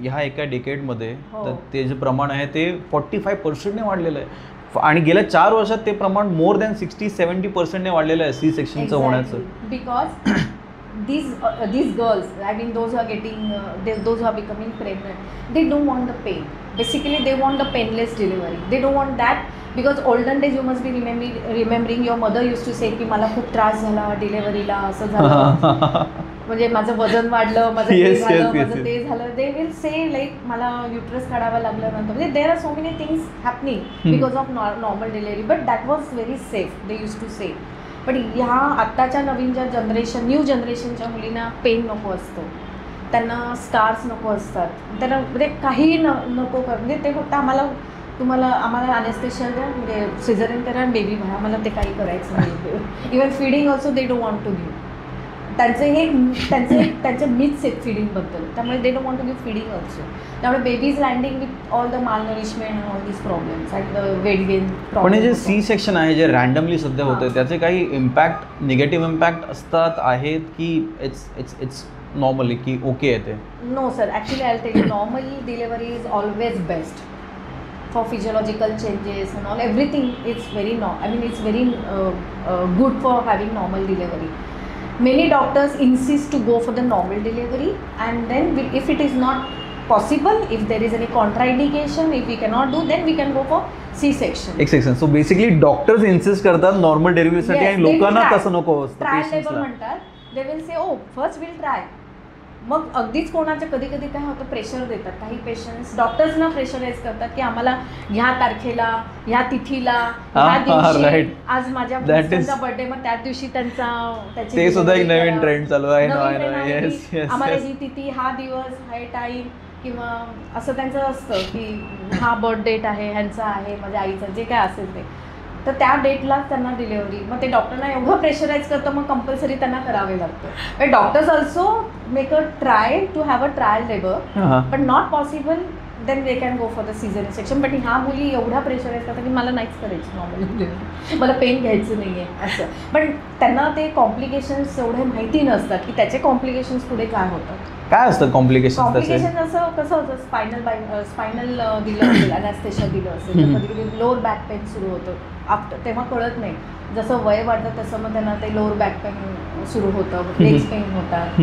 A: ह्या एका डिकेडमध्ये तर ते जे प्रमाण आहे ते 45% वाढलेलं आहे आणि गेल्या 4 वर्षात ते प्रमाण मोर दॅन 60-70% वाढलेलं आहे C-sectionचं होण्याचं.
B: Because these girls, I mean those who are getting those who are becoming pregnant, they don't want the pain. Basically they want the painless delivery. They don't want that because olden days you must be remembering your mother used to say की मला खूप त्रास झाला डिलिव्हरीला, असं झालं. म्हणजे माझं वजन वाढलं, माझं
A: Yes,
B: हे
A: yes,
B: झालं,
A: yes,
B: माझं
A: yes.
B: ते झालं, दे विल से लाईक मला युट्रस काढावं लागलं नंतर, म्हणजे there are so many things happening because of normal delivery, but that was very safe, they use to say. पण ह्या आत्ताच्या नवीन ज्या न्यू जनरेशनच्या मुलींना पेन नको असतं, त्यांना स्कार्स नको असतात, त्यांना म्हणजे काही नको कर, म्हणजे ते फक्त आम्हाला अनेस्थेशिया द्या, म्हणजे सिझरिन करा आणि बेबी भरा, आम्हाला ते काही करायचं नाही. Even feeding also they don't want to give. त्यांचे मिथ्स आहेत फीडिंगबद्दल, त्यामुळे they don't want to give feeding also. त्यामुळे babies landing with all the malnourishment and all this problems and the weight gain
A: पण हे जे सी सेक्शन आहे जे रँडमली सध्या होतं त्याचे काही इम्पॅक्ट, निगेटिव्ह इम्पॅक्ट असतात आहेत की इट्स नॉर्मली की ओके आहे ते?
B: No sir, actually I tell you, normal delivery is always best for physiological changes and all, everything is it's very good for having normal delivery. Many doctors insist to go for the normal delivery, and then if it is not possible, if there is any contraindication, if we cannot do, then we can go for C-section.
A: So basically doctors insist करतात normal डिलिव्हरीसाठी आणि लोकांना तसं नको असतं.
B: Trial labour म्हणतात, they will say oh first will try. मग अगदीच कोणाच्या कधी कधी काय होतं, प्रेशर देतात काही पेशंट्स, डॉक्टर्सना प्रेशराईज करतात की आम्हाला ह्या तारखेला, ह्या तिथीला, ह्या दिवशी, आज माझ्या मुलाचा बर्थडे, मग त्याच दिवशी त्याची
A: ते सुद्धा एक नवीन ट्रेंड चालू आहे.
B: आम्हाला ही तिथी, हा दिवस, हा टाईम, किंवा असं त्यांचं असतं की हा बर्थ डेट आहे, ह्यांचा आहे, माझ्या आईचं, जे काय असेल ते, तर त्या डेटला त्यांना डिलिव्हरी. मग ते डॉक्टरना एवढं प्रेशराईज करतं, मग कंपल्सरी त्यांना करावे लागतं. Doctors also make a try to have a trial labour, but not possible, then they can go for the caesarean section. But ह्या मुली एवढा प्रेशराईज करतात की मला नाहीच करायची नॉर्मल डिलिव्हरी, मला पेन घ्यायचं नाही आहे असं. पण त्यांना ते कॉम्प्लिकेशन्स एवढे माहिती नसतात की त्याचे कॉम्प्लिकेशन्स पुढे काय होतात.
A: काय असतं कॉम्प्लिकेशन?
B: असं कसं होतं, स्पायनल दिलं असेल, अनेस्थेशिया दिलं असेल, तर कधी कधी लोअर बॅक पेन सुरू होतं आफ्टर, तेव्हा कळत नाही. जसं वय वाढतं तसं मग त्यांना ते लोअर बॅक पेन सुरू होतं, लेग्स पेन होतात,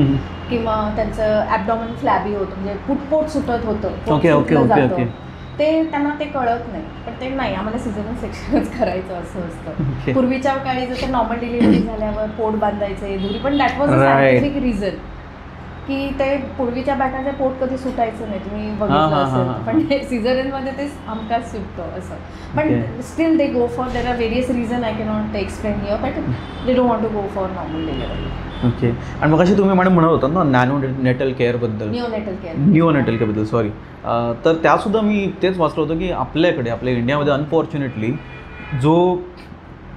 B: किंवा त्यांचं ॲबडॉमन फ्लॅबी होतं, म्हणजे पुटपोट सुटत होतं, ते त्यांना ते कळत नाही. पण ते नाही, आम्हाला सिझरियन सेक्शनच करायचं असं असतं. पूर्वीच्या काळी जसं नॉर्मल डिलिव्हरी झाल्यावर पोट बांधायचे दुरी, पण that was a scientific reason की ते पूर्वीच्या बायकांचे पोट कधी सुटायचं नाही, तुम्ही बघितलं असेल. पण सिझरियनमध्ये ते हमखास सुटतं असं. पण still they go for, there are various reason, I cannot explain here, but they don't want to go for normal delivery.
A: Okay. आणि मग अशी तुम्ही म्हणत होता ना नॅनोनेटल केअरबद्दल, निओनेटल केअरबद्दल, सॉरी, तर त्यासुद्धा मी तेच वाचलं होतं की आपल्या इंडियामध्ये अनफॉर्च्युनेटली जो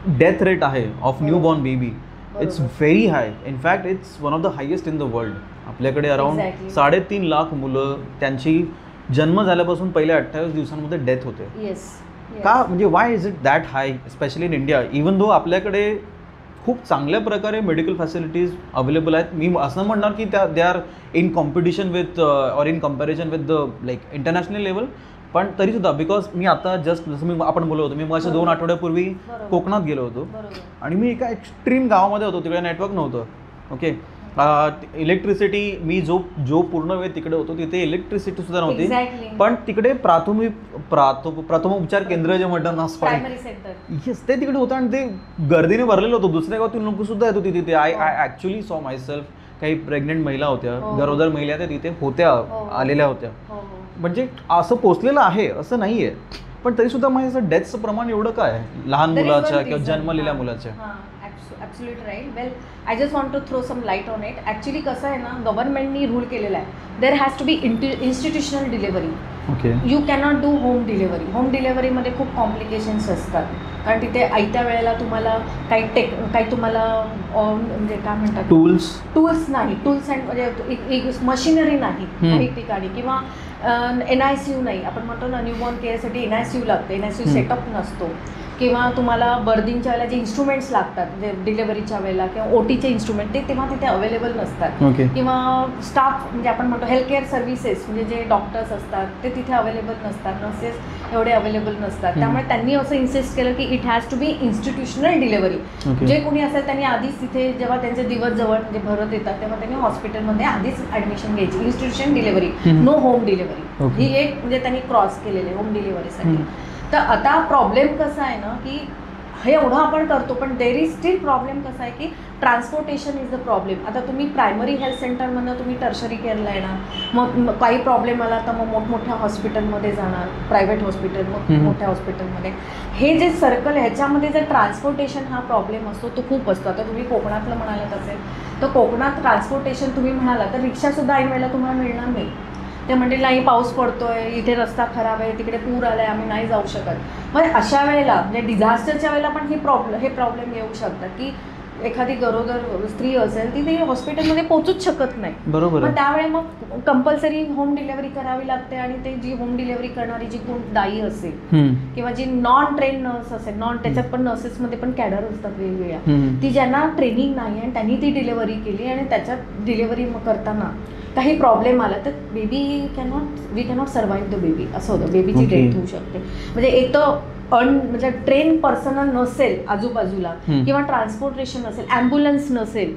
A: डेथ रेट आहे of new born baby, it's very high. In fact it's one of the highest in the world. आपल्याकडे अराउंड 3.5 लाख मुलं त्यांची जन्म झाल्यापासून पहिल्या 28 दिवसांमध्ये डेथ होते. का, म्हणजे why is it that high, specially in India, even though आपल्याकडे खूप चांगल्या प्रकारे मेडिकल फॅसिलिटीज अवेलेबल आहेत. मी असं म्हणणार की they are in competition with or in comparison with the like international level. पण तरीसुद्धा बिकॉज मी आता जस्ट जसं आपण बोललो होतो, मी माझ्या 2 आठवड्यापूर्वी कोकणात गेलो होतो आणि मी एका एक्स्ट्रीम गावामध्ये होतो, तिकडे नेटवर्क नव्हतं. ओके. इलेक्ट्रिसिटी, मी जो पूर्ण वेळ तिकडे होतो तिथे इलेक्ट्रिसिटी सुद्धा नव्हती. पण तिकडे प्रथमोपचार केंद्र जे म्हणतात ना, येस, ते तिकडे होतं आणि ते गर्दीने भरलेलं होतं. दुसऱ्या गावातील लोक सुद्धा येत होती तिथे. आय ॲक्च्युली सॉ मायसेल्फ. काही प्रेग्नेंट महिला होत्या, गरोदर महिला त्या तिथे होत्या, आलेल्या होत्या. म्हणजे असं पोचलेलं आहे असं नाही आहे. पण तरीसुद्धा माझ्या डेथचं प्रमाण एवढं काय लहान मुलाच्या किंवा जन्मलेल्या मुलाच्या?
B: Absolute right. Well, I just want to throw some light on it. Actually कसं आहे ना, गव्हर्नमेंटनी रूल केलेला आहे, there has to be institutional delivery.
A: Okay.
B: You cannot do home delivery. Home डिलिव्हरीमध्ये खूप कॉम्प्लिकेशन्स असतात, कारण तिथे आयत्या वेळेला तुम्हाला काही तुम्हाला म्हणजे काय म्हणतात, टूल्स नाही, टूल्स अँड म्हणजे मशिनरी नाही काही ठिकाणी, किंवा NICU नाही. आपण म्हणतो ना, न्यूबॉर्न केअरसाठी NICU लागतं, NICU सेटअप नसतो, किंवा तुम्हाला बर्दिंगच्या वेळेला जे इन्स्ट्रुमेंट्स लागतात, म्हणजे डिलिव्हरीच्या वेळेला, किंवा OTचे इन्स्ट्रुमेंट ते तेव्हा तिथे अवेलेबल नसतात, किंवा स्टाफ म्हणजे आपण म्हणतो हेल्थ केअर सर्व्हिसेस, म्हणजे जे डॉक्टर्स असतात ते तिथे अवेलेबल नसतात, नर्सेस एवढे अवेलेबल नसतात. त्यामुळे त्यांनी असं इन्सिस्ट केलं की it has to be institutional delivery. जे कोणी असेल त्यांनी आधीच तिथे, जेव्हा त्यांचे दिवस जवळ म्हणजे भरत येतात, तेव्हा त्यांनी हॉस्पिटलमध्ये आधीच ॲडमिशन घ्यायची. Institution delivery, no home delivery, ही एक म्हणजे त्यांनी क्रॉस केलेली होम डिलिव्हरीसाठी. तर आता प्रॉब्लेम कसा आहे ना, की हे एवढं आपण करतो, पण देर इज स्टील प्रॉब्लेम कसा आहे की ट्रान्सपोर्टेशन इज द प्रॉब्लेम. आता तुम्ही प्रायमरी हेल्थ सेंटरमधनं तुम्ही टर्शरी केअरला येणार, मग काही प्रॉब्लेम आला तर मग मोठमोठ्या हॉस्पिटलमध्ये जाणार, प्रायव्हेट हॉस्पिटल, मग मोठ्या हॉस्पिटलमध्ये. हे जे सर्कल ह्याच्यामध्ये जर ट्रान्सपोर्टेशन हा प्रॉब्लेम असतो तो खूप असतो. आता तुम्ही कोकणातलं म्हणालात असेल तर कोकणात ट्रान्सपोर्टेशन तुम्ही म्हणाला तर रिक्षासुद्धा ऐन वेळेला तुम्हाला मिळणार नाही. ते म्हणतील नाही पाऊस पडतोय, इथे रस्ता खराब आहे, तिकडे पूर आला आहे, आम्ही नाही जाऊ शकत. मग अशा वेळेला म्हणजे डिझास्टरच्या वेळेला पण हे प्रॉब्लेम येऊ शकतात की एखादी गरोदर स्त्री असेल ती हॉस्पिटलमध्ये पोहोचूच शकत नाही.
A: बरोबर.
B: मग त्यावेळी मग कंपल्सरी होम डिलेव्हरी करावी लागते आणि ते जी होम डिलेव्हरी करणारी जी कोण दाई असेल किंवा जी नॉन ट्रेन नर्स असेल, त्याच्यात पण नर्सेसमध्ये पण कॅडर असतात वेगवेगळ्या, ती ज्यांना ट्रेनिंग नाही आणि त्यांनी ती डिलेव्हरी केली आणि त्याच्यात डिलेव्हरी करताना काही प्रॉब्लेम आला तर we cannot survive the baby असं होतं. बेबीची डेथ होऊ शकते. म्हणजे एक तर म्हणजे ट्रेन पर्सनल नसेल आजूबाजूला किंवा ट्रान्सपोर्टेशन नसेल, ॲम्ब्युलन्स नसेल.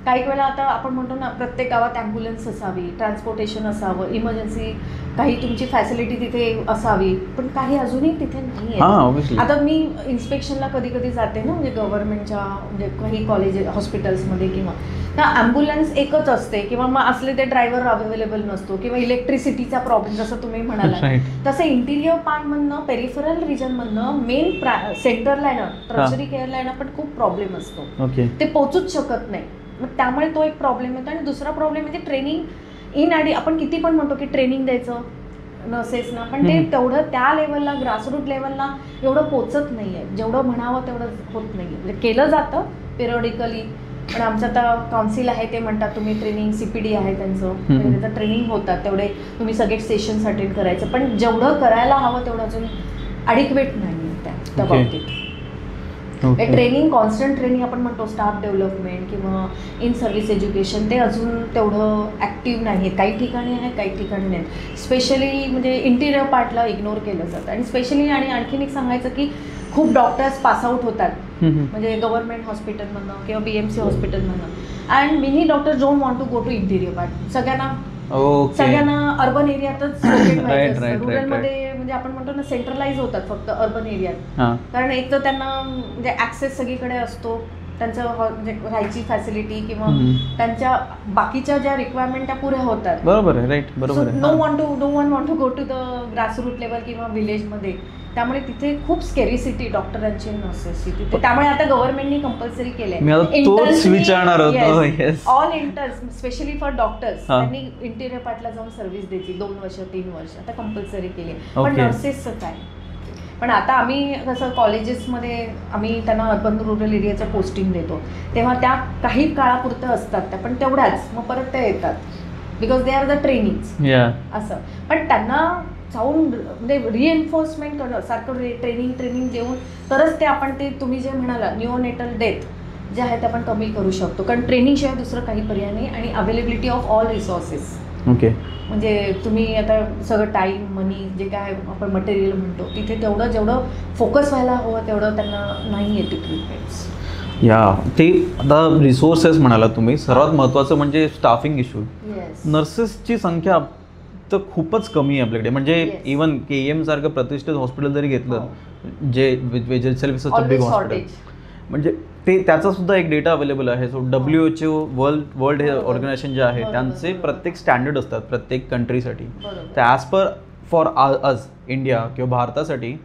B: काही वेळेला आता आपण म्हणतो ना प्रत्येक गावात ॲम्ब्युलन्स असावी, ट्रान्सपोर्टेशन असावं, इमर्जन्सी काही तुमची फॅसिलिटी तिथे असावी, पण काही अजूनही तिथे नाही आहे. आता मी इन्स्पेक्शनला कधी कधी जाते ना, म्हणजे गव्हर्नमेंटच्या म्हणजे काही कॉलेज हॉस्पिटल्समध्ये किंवा तर ॲम्ब्युलन्स एकच असते किंवा मग असले ते ड्रायव्हर अवेलेबल नसतो किंवा इलेक्ट्रिसिटीचा प्रॉब्लेम जसं तुम्ही म्हणाला तसं इंटिरियर पार्टमधनं पेरिफरल रिजनमधनं मेन सेंटरला आहे ना, टर्शरी केअरला आहे ना पण खूप प्रॉब्लेम असतो. ते पोचूच शकत नाही. मग त्यामुळे तो एक प्रॉब्लेम येतो. आणि दुसरा प्रॉब्लेम म्हणजे ट्रेनिंग आपण किती पण म्हणतो की ट्रेनिंग द्यायचं नर्सेसना, पण ते तेवढं त्या लेवलला ग्रासरूट लेवलला एवढं पोचत नाही आहे. जेवढं म्हणावं तेवढं होत नाही आहे. म्हणजे केलं जातं पिरियडिकली, पण आमचं आता काउन्सिल आहे ते म्हणतात तुम्ही ट्रेनिंग CPD आहे त्यांचं ट्रेनिंग होतात तेवढे तुम्ही सगळे सेशन्स अटेंड करायचं, पण जेवढं करायला हवं तेवढं अजून ॲडिक्वेट नाही आहे त्या बाबतीत. ट्रेनिंग, कॉन्स्टंट ट्रेनिंग आपण म्हणतो, स्टाफ डेव्हलपमेंट किंवा इन सर्व्हिस एज्युकेशन, ते अजून तेवढं ॲक्टिव्ह नाही आहे. काही ठिकाणी आहे, काही ठिकाणी नाही. स्पेशली म्हणजे इंटिरियर पार्टला इग्नोर केलं जातं. आणि स्पेशली आणि आणखीन एक सांगायचं की खूप डॉक्टर्स पासआउट होतात म्हणजे गव्हर्नमेंट हॉस्पिटलमधनं किंवा BMC हॉस्पिटलमधनं, and many doctors don't want to go to interior part. सगळ्यांना अर्बन एरियातच रुरलमध्ये म्हणजे आपण म्हणतो ना सेंट्रलाइज होतात फक्त अर्बन एरियात. कारण एक तर त्यांना म्हणजे ॲक्सेस सगळीकडे असतो, त्यांचं म्हणजे राहायची फॅसिलिटी किंवा त्यांच्या बाकीच्या ज्या रिक्वायरमेंट त्या पुऱ्या होतात.
A: बरोबर आहे, राईट, बरोबर आहे.
B: No one want to go to the grassroot level किंवा विलेजमध्ये. त्यामुळे तिथे खूप स्केरिसिटी डॉक्टरांची, नर्सेसची तिथे. त्यामुळे आता गव्हर्नमेंटनी कंपल्सरी केलंय all interns specially for doctors, त्यांनी इंटिरियर पार्टला जाऊन सर्व्हिस द्यायची 2 वर्ष 3 वर्ष आता कंपल्सरी केली. पण नर्सेसचं काय, पण आता आम्ही कसं कॉलेजेसमध्ये आम्ही त्यांना अर्बन रुरल एरियाचं पोस्टिंग देतो तेव्हा त्या काही काळापुरतं असतात त्या, पण तेवढ्याच मग परत त्या येतात because they are the training असं. पण त्यांना जाऊन म्हणजे रिएन्फोर्समेंट करणं सारखं ट्रेनिंग देऊन तरच ते आपण ते तुम्ही जे म्हणाला निओनेटल डेथ जे आहे ते आपण कमी करू शकतो. कारण ट्रेनिंगशिवाय दुसरं काही पर्याय नाही. आणि अवेलेबिलिटी ऑफ ऑल रिसोर्सेस, म्हणजे तुम्ही आता सगळं टाईम, मनी जे काय आपण मटेरियल म्हणतो तिथे तेवढं जेवढं फोकस व्हायला हवं तेवढं त्यांना नाही आहे ट्रीटमेंट्स.
A: ते आता रिसोर्सेस म्हणाला तुम्ही, सर्वात महत्त्वाचं म्हणजे स्टाफिंग इश्यू. नर्सेसची संख्या तर खूपच कमी आहे आपल्याकडे. म्हणजे इवन KEM सारखं प्रतिष्ठित हॉस्पिटल जरी घेतलं जे बिग हॉस्पिटल, म्हणजे ते त्याचा सुद्धा एक डेटा अवेलेबल आहे. सो WHO वर्ल्ड हे ऑर्गनायझेशन जे आहे त्यांचे प्रत्येक स्टँडर्ड असतात प्रत्येक कंट्रीसाठी. तर as per for us India किंवा भारतासाठी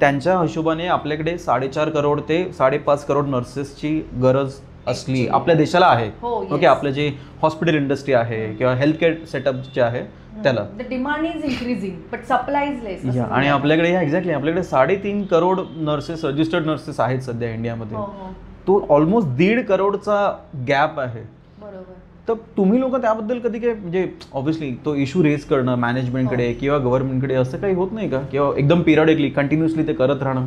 A: त्यांच्या हिशोबाने आपल्याकडे 4.5 करोड ते 5.5 करोड नर्सेसची गरज असली आपल्या देशाला आहे. ओके, आपलं जे हॉस्पिटल इंडस्ट्री आहे किंवा हेल्थ केअर सेटअप जे आहे त्याला
B: demand is increasing but supply is less.
A: आणि आपल्याकडे एक्झॅक्टली आपल्याकडे 3.5 करोड नर्सेस, रजिस्टर्ड नर्सेस आहेत सध्या इंडियामध्ये. तो ऑलमोस्ट 1.5 करोडचा गॅप आहे. तर तुम्ही लोक त्याबद्दल कधी काय म्हणजे ऑब्व्हियसली तो इश्यू रेज करणं मॅनेजमेंटकडे किंवा गव्हर्नमेंटकडे असं काही होत नाही का, किंवा एकदम पिरियडिकली कंटिन्युअसली ते करत राहणं?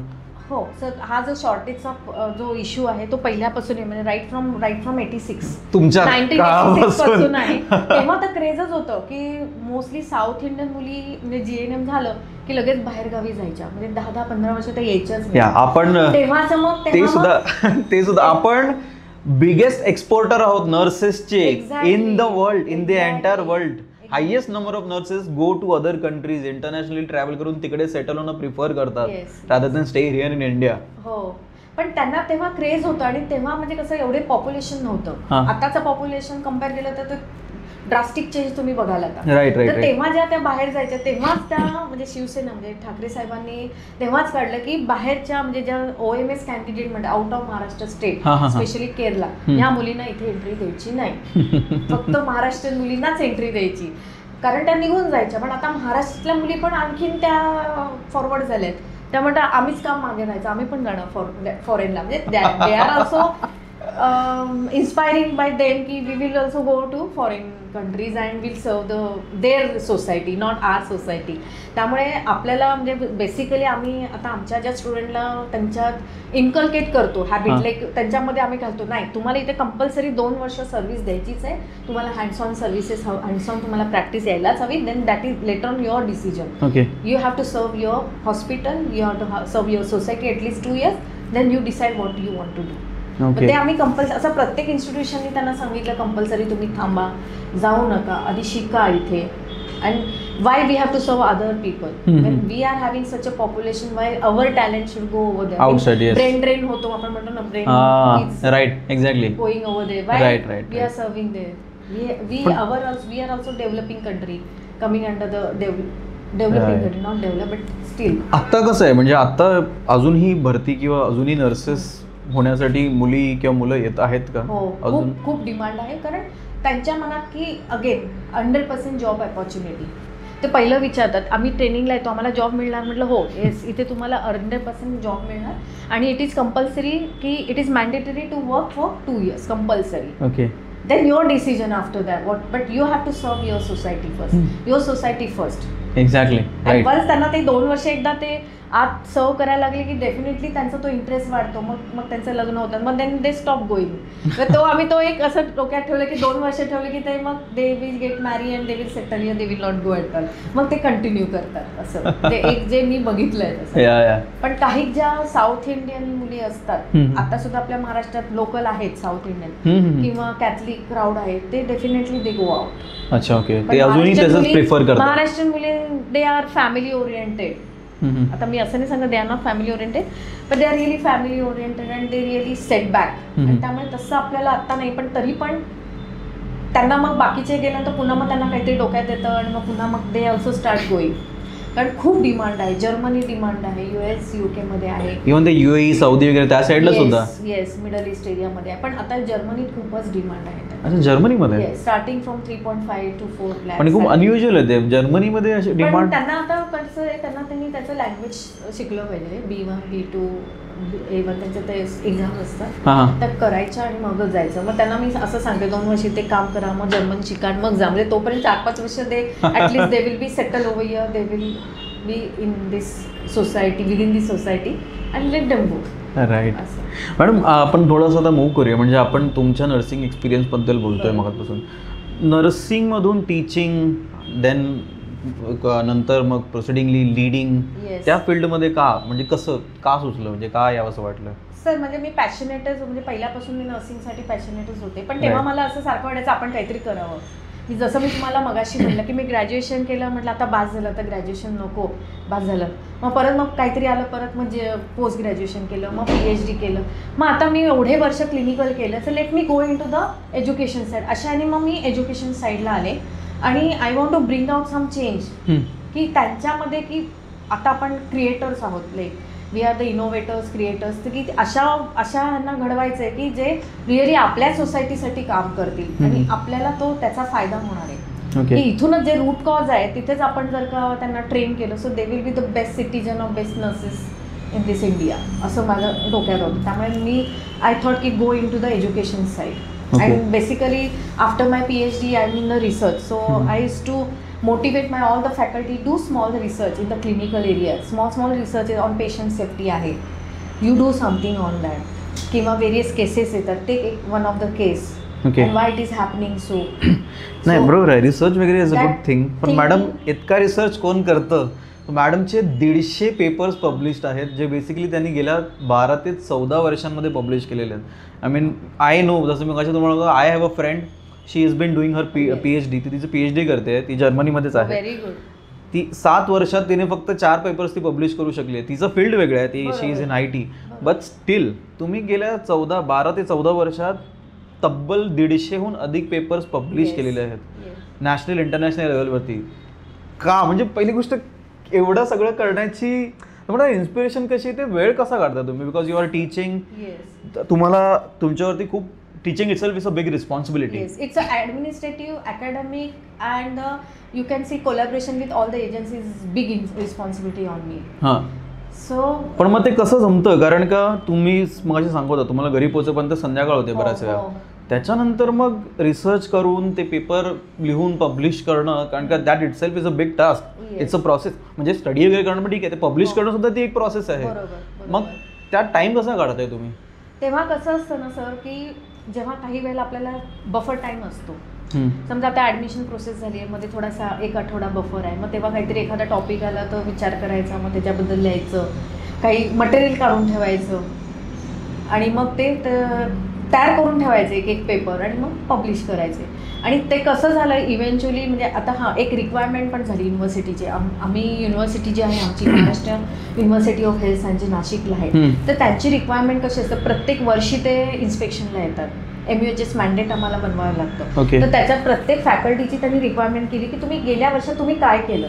B: हो सर, हा जो शॉर्टेजचा जो इश्यू आहे तो पहिल्यापासून आहे. म्हणजे राईट फ्रॉम 86
A: तुमच्या
B: 1986 पासून आहे. तेव्हा तर क्रेजच होतं की मोस्टली साऊथ इंडियन मुली म्हणजे GNM झालं की लगेच बाहेर गावी जायच्या. म्हणजे 10-15 वर्ष तर यायच्याच नाही.
A: आपण
B: तेव्हाच मग
A: ते सुद्धा आपण बिगेस्ट एक्सपोर्टर आहोत नर्सेसचे in the world, in the entire world. Highest number of nurses go to other countries, internationally travel करून तिकडे सेटल होणं प्रिफर करतात rather than stay here in India.
B: हो, पण त्यांना तेव्हा क्रेज होतं आणि तेव्हा म्हणजे कसं एवढे पॉप्युलेशन नव्हतं. आताचं पॉप्युलेशन कम्पेअर केलं तर ड्रास्टिक चेंज तुम्ही बघाल आता. तर तेव्हा ज्या त्या बाहेर जायच्या तेव्हाच त्या म्हणजे शिवसेना म्हणजे ठाकरे साहेबांनी तेव्हाच काढलं की बाहेरच्या म्हणजे ज्या OMS कॅन्डिडेट म्हणजे out of Maharashtra state, specially Kerala, ह्या मुलींना इथे एंट्री द्यायची नाही. फक्त महाराष्ट्रीयन मुलींनाच एंट्री द्यायची, कारण त्या निघून जायच्या. पण आता महाराष्ट्रातल्या मुली पण आणखीन त्या फॉरवर्ड झाल्यात. त्या म्हणतात आम्हीच काम मागे राहायचं, आम्ही पण जाणं फॉरेनला. म्हणजे they are also inspiring by them ki we will also go to foreign countries and will serve their society, not our society. त्यामुळे आपल्याला म्हणजे बेसिकली आम्ही आता आमच्या ज्या स्टुडंटला त्यांच्यात इन्कल्केट करतो हॅबिट, लाईक त्यांच्यामध्ये आम्ही घालतो नाही तुम्हाला इथे कंपल्सरी 2 वर्ष सर्व्हिस द्यायचीच आहे, तुम्हाला hands on services, hands on तुम्हाला प्रॅक्टिस यायलाच हवी, then that is later on your decision. You have to serve your hospital, you have to serve your society at least 2 years, then you decide what you want to do. ते आम्ही compulsory असं प्रत्येक इन्स्टिट्यूशननी त्यांना सांगितलं compulsory तुम्ही थांबा, जाऊ नका, आधी शिका इथे. And why we have to serve other people when we are having such a population, why our talent should go over there. Brain drain होतो आपण म्हणतो ना, brain
A: right exactly going
B: over there. Why we are serving there. We are also developing country coming under the developing country, not develop but still.
A: आता कसं आहे म्हणजे आता अजूनही भरती किंवा अजूनही नर्सेस होण्यासाठी मुली किंवा मुलं येत आहेत का?
B: हो, खूप डिमांड आहे, कारण त्यांच्या मनात की अगेन 100% जॉब अपॉर्च्युनिटी. ते पहिलं विचारतात आम्ही ट्रेनिंगला येतो आम्हाला जॉब मिळणार, म्हटलं हो येस, इथे तुम्हाला 100% जॉब मिळणार आणि इट इज कंपल्सरी की it is mandatory to work for 2 years compulsory.
A: Okay,
B: then your decision after that, but you have to serve your society first. Your society first.
A: Exactly, right.
B: once त्यांना ते 2 वर्ष एकदा ते आत सर्व करायला लागले की डेफिनेटली त्यांचा तो इंटरेस्ट वाढतो, मग त्यांचं लग्न होतं, मग देन दे स्टॉप गोईंग. तर आम्ही तो एक असं डोक्यात ठेवलं की 2 वर्ष ठेवले की ते मग दे विल गेट मॅरी and they will settle here, they will not go at all. मग ते कंटिन्यू करतात असं. ते एक जे मी बघितलंय तसं. पण काही ज्या साऊथ इंडियन मुली असतात आता सुद्धा आपल्या महाराष्ट्रात लोकल आहेत साऊथ इंडियन किंवा कॅथलिक क्राऊड आहेत, ते डेफिनेटली दे गो आउट.
A: अच्छा, ओके. ते अजूनही तसंच प्रिफर करतात.
B: महाराष्ट्रीयन मुली दे आर फॅमिली ओरिएंटेड. आता मी असं नाही सांगत they are not family oriented, but they are really family oriented and they really set back. त्यामुळे तसं आपल्याला आत्ता नाही, पण तरी पण त्यांना मग बाकीचे गेल्यानंतर पुन्हा मग त्यांना काहीतरी डोक्यात येतं आणि मग पुन्हा मग दे ऑल्सो स्टार्ट गोईंग. कारण खूप डिमांड आहे, जर्मनी डिमांड आहे, US UK मध्ये आहे,
A: इव्हन ते UAE सौदी वगैरे त्या साईडला सुद्धा.
B: येस, मिडल ईस्ट एरियामध्ये आहे, पण आता जर्मनीत खूपच डिमांड आहे.
A: अच्छा, जर्मनीमध्ये
B: स्टार्टिंग फ्रॉम 3.5 to 4 lakhs.
A: पण खूप अनयुज्युअल आहे ते जर्मनीमध्ये अशी डिमांड.
B: त्यांना आता कसं आहे, त्यांनी त्याचं लँग्वेज शिकलं पाहिजे. B1 B2 A1 त्यांच्या ते एक्झाम असतात त्या करायच्या आणि मगच जायचं. मग त्यांना मी असं सांगते 2 वर्ष ते काम करा, मग जर्मन शिका, मग जा. म्हणजे तोपर्यंत 4-5 वर्ष they at least they will be settle over here, they will be in this society, within this society and let them go.
A: Right. Madam आपण थोडंसं आता मूव्ह करूया, म्हणजे आपण तुमच्या नर्सिंग एक्सपिरियन्सबद्दल बोलतोय मगापासून. नर्सिंगमधून टीचिंग, देन नंतर मग प्रोसिडिंगली लीडिंग, त्या फील्डमध्ये का म्हणजे कसं का सुचलं, म्हणजे का यावं असं वाटलं?
B: सर म्हणजे मी पॅशनेटच, म्हणजे पहिल्यापासून मी नर्सिंगसाठी पॅशनेटच होते, पण तेव्हा मला असं सारखं वाटायचं आपण काहीतरी करावं. की जसं मी तुम्हाला मगाशी म्हटलं की मी ग्रॅज्युएशन केलं, म्हटलं आता बास झालं, तर ग्रॅज्युएशन नको, बास झालं. मग काहीतरी आलं, परत म्हणजे पोस्ट ग्रॅज्युएशन केलं, मग PhD केलं. मग आता मी एवढे वर्ष क्लिनिकल केलं, तर let me go into the education side. अशाने मग मी एज्युकेशन साईडला आले आणि I want to bring out some change, की त्यांच्यामध्ये की आता आपण क्रिएटर्स आहोत, like we are the innovators, creators, तर की अशा ह्यांना घडवायचं आहे की जे रिअली आपल्या सोसायटीसाठी काम करतील आणि आपल्याला त्याचा फायदा होणार आहे. की इथूनच जे रूट कॉज आहे तिथेच आपण जर का त्यांना ट्रेन केलं, so they will be the best citizen of best nurses in this India, असं माझं डोक्यात होतं. त्यामुळे मी आय थॉट की go into the education side. And basically after my PhD I'm in the research, so I used to motivate my all the faculty do small research in the clinical area. Small research on patient safety आहे, you do something on that. किंवा various cases येतात, take one of the case and why it is happening so.
A: नाही बरोबर आहे, research वगैरे is a good thing, पण madam इतका research कोण करतं? मॅडमचे 150 पेपर्स पब्लिश्ड आहेत, जे बेसिकली त्यांनी गेल्या 12 ते 14 वर्षांमध्ये पब्लिश केलेले आहेत. आय मीन आय नो, जसं मी कशा तुम्हाला I have a friend, she is been doing her PhD. ती तिचं PhD करते, ती जर्मनीमध्येच आहे.
B: Very good.
A: ती 7 वर्षात तिने फक्त 4 पेपर्स ती पब्लिश करू शकली आहे. तिचं फील्ड वेगळं आहे, ती she is in IT. But still तुम्ही गेल्या 12 ते 14 वर्षात तब्बल 150हून अधिक पेपर्स पब्लिश केलेले आहेत नॅशनल इंटरनॅशनल लेवलवरती. का म्हणजे पहिली गोष्ट एवढं सगळं करण्याची तुम्हाला इन्स्पिरेशन कशी, ते वेळ कसा काढता तुम्ही? बिकॉज यू आर टीचिंग, तुम्हाला तुमच्यावरती खूप teaching itself is a big responsibility.
B: Yes, it's an administrative, academic, and you can see collaboration with all the agencies is big responsibility on me.
A: हां.
B: So
A: पण मग ते कसं जमतं? कारण का तुम्ही मगाशी सांगत होता तुम्हाला घरी पोहोचेपर्यंत संध्याकाळ होते बऱ्याच वेळा. त्याच्यानंतर मग रिसर्च करून ते पेपर लिहून पब्लिश करणं, कारण का that itself is a big task. It's a process. म्हणजे स्टडी वगैरे करणं पण ठीक आहे, ते पब्लिश करणं सुद्धा ती एक प्रोसेस आहे. मग त्यात टाइम कसा काढताय तुम्ही?
B: तेव्हा कसं असतं ना सर, की जेव्हा काही वेळेला आपल्याला बफर टाईम असतो, समजा आता ॲडमिशन प्रोसेस झाली आहे, मध्ये थोडासा 1 आठवडा बफर आहे, मग तेव्हा काहीतरी एखादा टॉपिक आला तर विचार करायचा, मग त्याच्याबद्दल लिहायचं, काही मटेरियल काढून ठेवायचं आणि मग ते तयार करून ठेवायचे एक पेपर आणि मग पब्लिश करायचे. आणि ते कसं झालं इव्हेंच्युअली, म्हणजे आता एक रिक्वायरमेंट पण झाली युनिव्हर्सिटीची. आम्ही युनिव्हर्सिटी जी आहे आमची Maharashtra university of health science जी नाशिकला आहे, तर त्यांची रिक्वायरमेंट कशी असतं, प्रत्येक वर्षी ते इन्स्पेक्शनला येतात. MUHS मॅन्डेट आम्हाला बनवावं लागतं. तर त्याच्यात प्रत्येक फॅकल्टीची त्यांनी रिक्वायरमेंट केली की तुम्ही गेल्या वर्षात तुम्ही काय केलं,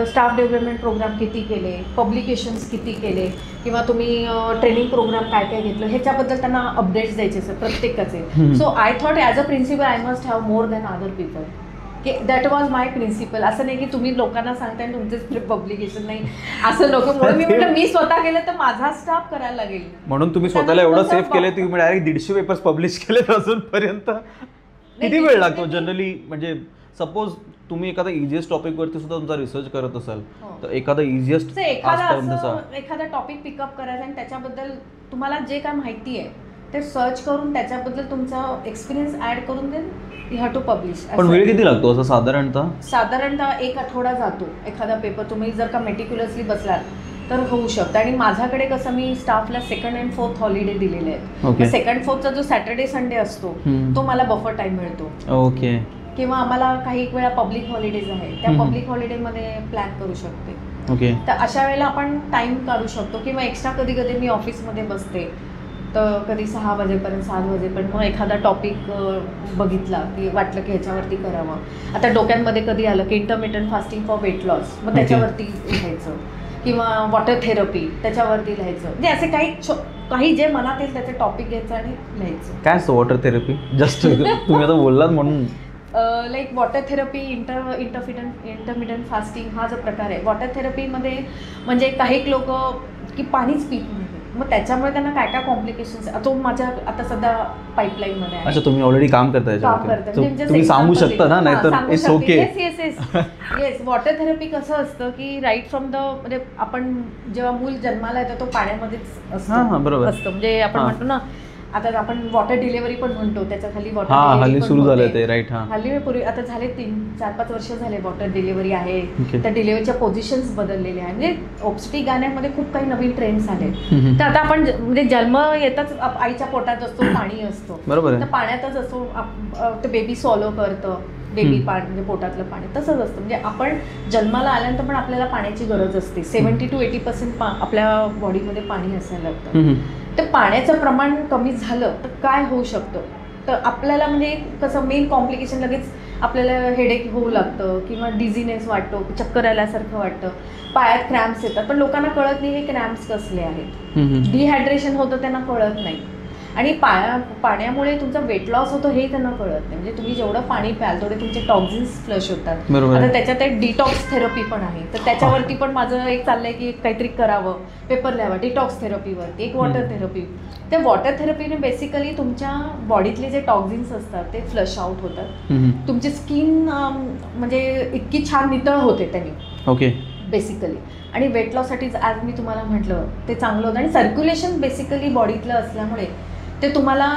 B: स्टाफ डेव्हलपमेंट प्रोग्राम किती केले, पब्लिकेशन्स किती केले, किंवा तुम्ही ट्रेनिंग प्रोग्राम काय काय घेतलं, ह्याच्याबद्दल त्यांना अपडेट्स द्यायचे सर प्रत्येकाचे. So I thought as a principal I must have more than other people. की दॅट वॉज माय प्रिन्सिपल. असं नाही की तुम्ही लोकांना सांगताय तुमचेच पब्लिकेशन नाही, असं नको. म्हणून मी म्हटलं मी स्वतः केलं तर माझा स्टाफ करायला लागेल.
A: म्हणून तुम्ही स्वतःला एवढं सेफ केलं की तुम्ही डायरेक्ट 150 पेपर्स पब्लिश केले. अजूनपर्यंत किती वेळ लागतो जनरली? म्हणजे सपोज तुम्ही एखादा इझिएस्ट टॉपिकवरती सुद्धा तुमचा रिसर्च करत असाल तर एखादा इझिएस्ट
B: एखादा टॉपिक पिकअप करायचा आणि त्याच्याबद्दल तुम्हाला जे काय माहिती आहे ते सर्च करून त्याच्याबद्दल तुमचा एक्सपिरियन्स ऍड करून then you have to publish.
A: पण वेळ किती लागतो असं साधारणतः?
B: 1 आठवडा जातो एखादा पेपर. तुम्ही जर का मेटिक्युलसली बसलात तर होऊ शकतं. आणि माझ्याकडे कसं मी स्टाफला 2nd and 4th हॉलिडे दिलेले आहेत. 2nd 4thचा जो सॅटर्डे संडे असतो तो मला बफर टाइम मिळतो.
A: ओके.
B: किंवा आम्हाला काही वेळा पब्लिक हॉलिडेज आहेत, त्या पब्लिक हॉलिडेमध्ये प्लॅन करू शकते.
A: ओके.
B: तर अशा वेळेला आपण टाइम काढू शकतो. किंवा एक्स्ट्रा कधी कधी मी ऑफिसमध्ये बसते तर कधी 6 वाजेपर्यंत 7 वाजेपर्यंत मग एखादा टॉपिक बघितला की वाटलं की ह्याच्यावरती करावं. आता डोक्यांमध्ये कधी आलं की intermittent fasting for weight loss, मग त्याच्यावरती लिहायचं. किंवा वॉटर थेरपी त्याच्यावरती लिहायचं. म्हणजे असे काही जे मनात येईल त्याचे टॉपिक घ्यायचं आणि लिहायचं.
A: काय असतं वॉटर थेरपी? जस्ट तुम्ही आता बोललात म्हणून.
B: Like water therapy, intermittent fasting हा जो प्रकार आहे. वॉटर थेरपीमध्ये म्हणजे काही लोक की पाणीच पित नाही, मग त्याच्यामुळे त्यांना काय काय कॉम्प्लिकेशन्स. तो माझ्या आता सध्या पाईपलाईनमध्ये आहे.
A: अच्छा, तुम्ही ऑलरेडी काम करताय? तुम्ही सांगू शकता ना, नाहीतर it's okay.
B: Yes. Water therapy कसं असतं की राईट फ्रॉम द म्हणजे आपण जेव्हा मूल जन्माला येतं तो पाण्यामध्येच असतं.
A: बरोबर
B: असतं. म्हणजे आपण म्हणतो ना, आता आपण वॉटर डिलिव्हरी पण म्हणतो, त्याच्या खाली वॉटर
A: हल्ली सुरू झालं ते. राईट.
B: हल्ली पूर्वी आता झाले 3-4-5 वर्ष झाले वॉटर डिलिव्हरी आहे. त्या डिलिव्हरीच्या पोझिशन्स बदललेल्या आहे. म्हणजे ऑब्स्टेटिक गाण्यामध्ये खूप काही नवीन ट्रेंड्स आले. तर आता आपण म्हणजे जन्म येताच आईच्या पोटात असतो, पाणी असतो, तर पाण्यातच असतो, ते बेबी सॉलो करतं, बेबी पाणी म्हणजे पोटातलं पाणी तसंच असतं. म्हणजे आपण जन्माला आल्यानंतर पण आपल्याला पाण्याची गरज असते. 70 to 80% आपल्या बॉडीमध्ये पाणी असायला लागतं. तर पाण्याचं प्रमाण कमी झालं तर काय होऊ शकतं, तर आपल्याला म्हणजे कसं मेन कॉम्प्लिकेशन लगेच आपल्याला हेडेक होऊ लागतं किंवा डिझीनेस वाटतो, चक्कर आल्यासारखं वाटतं, पायात क्रॅम्प्स येतात. पण लोकांना कळत नाही हे क्रॅम्प्स कसले आहेत. डिहायड्रेशन होतं त्यांना कळत नाही. आणि पाण्यामुळे तुमचा वेट लॉस होतो हे त्यांना कळत नाही. म्हणजे तुम्ही जेवढं पाणी प्याल तेवढे तुमचे टॉक्झिन्स फ्लश होतात. आता त्याच्यात एक डिटॉक्स थेरपी पण आहे. तर त्याच्यावरती पण माझं एक चाललंय की काहीतरी करावं, पेपर लिहावा डिटॉक्स थेरपीवरती. एक वॉटर थेरपी. त्या वॉटर थेरपीने बेसिकली तुमच्या बॉडीतले जे टॉक्झिन्स असतात ते फ्लश आउट होतात. तुमची स्किन म्हणजे इतकी छान नितळ होते त्यांनी.
A: ओके.
B: बेसिकली. आणि वेट लॉससाठी आज मी तुम्हाला म्हटलं ते चांगलं होतं. आणि सर्क्युलेशन बेसिकली बॉडीतलं असल्यामुळे ते तुम्हाला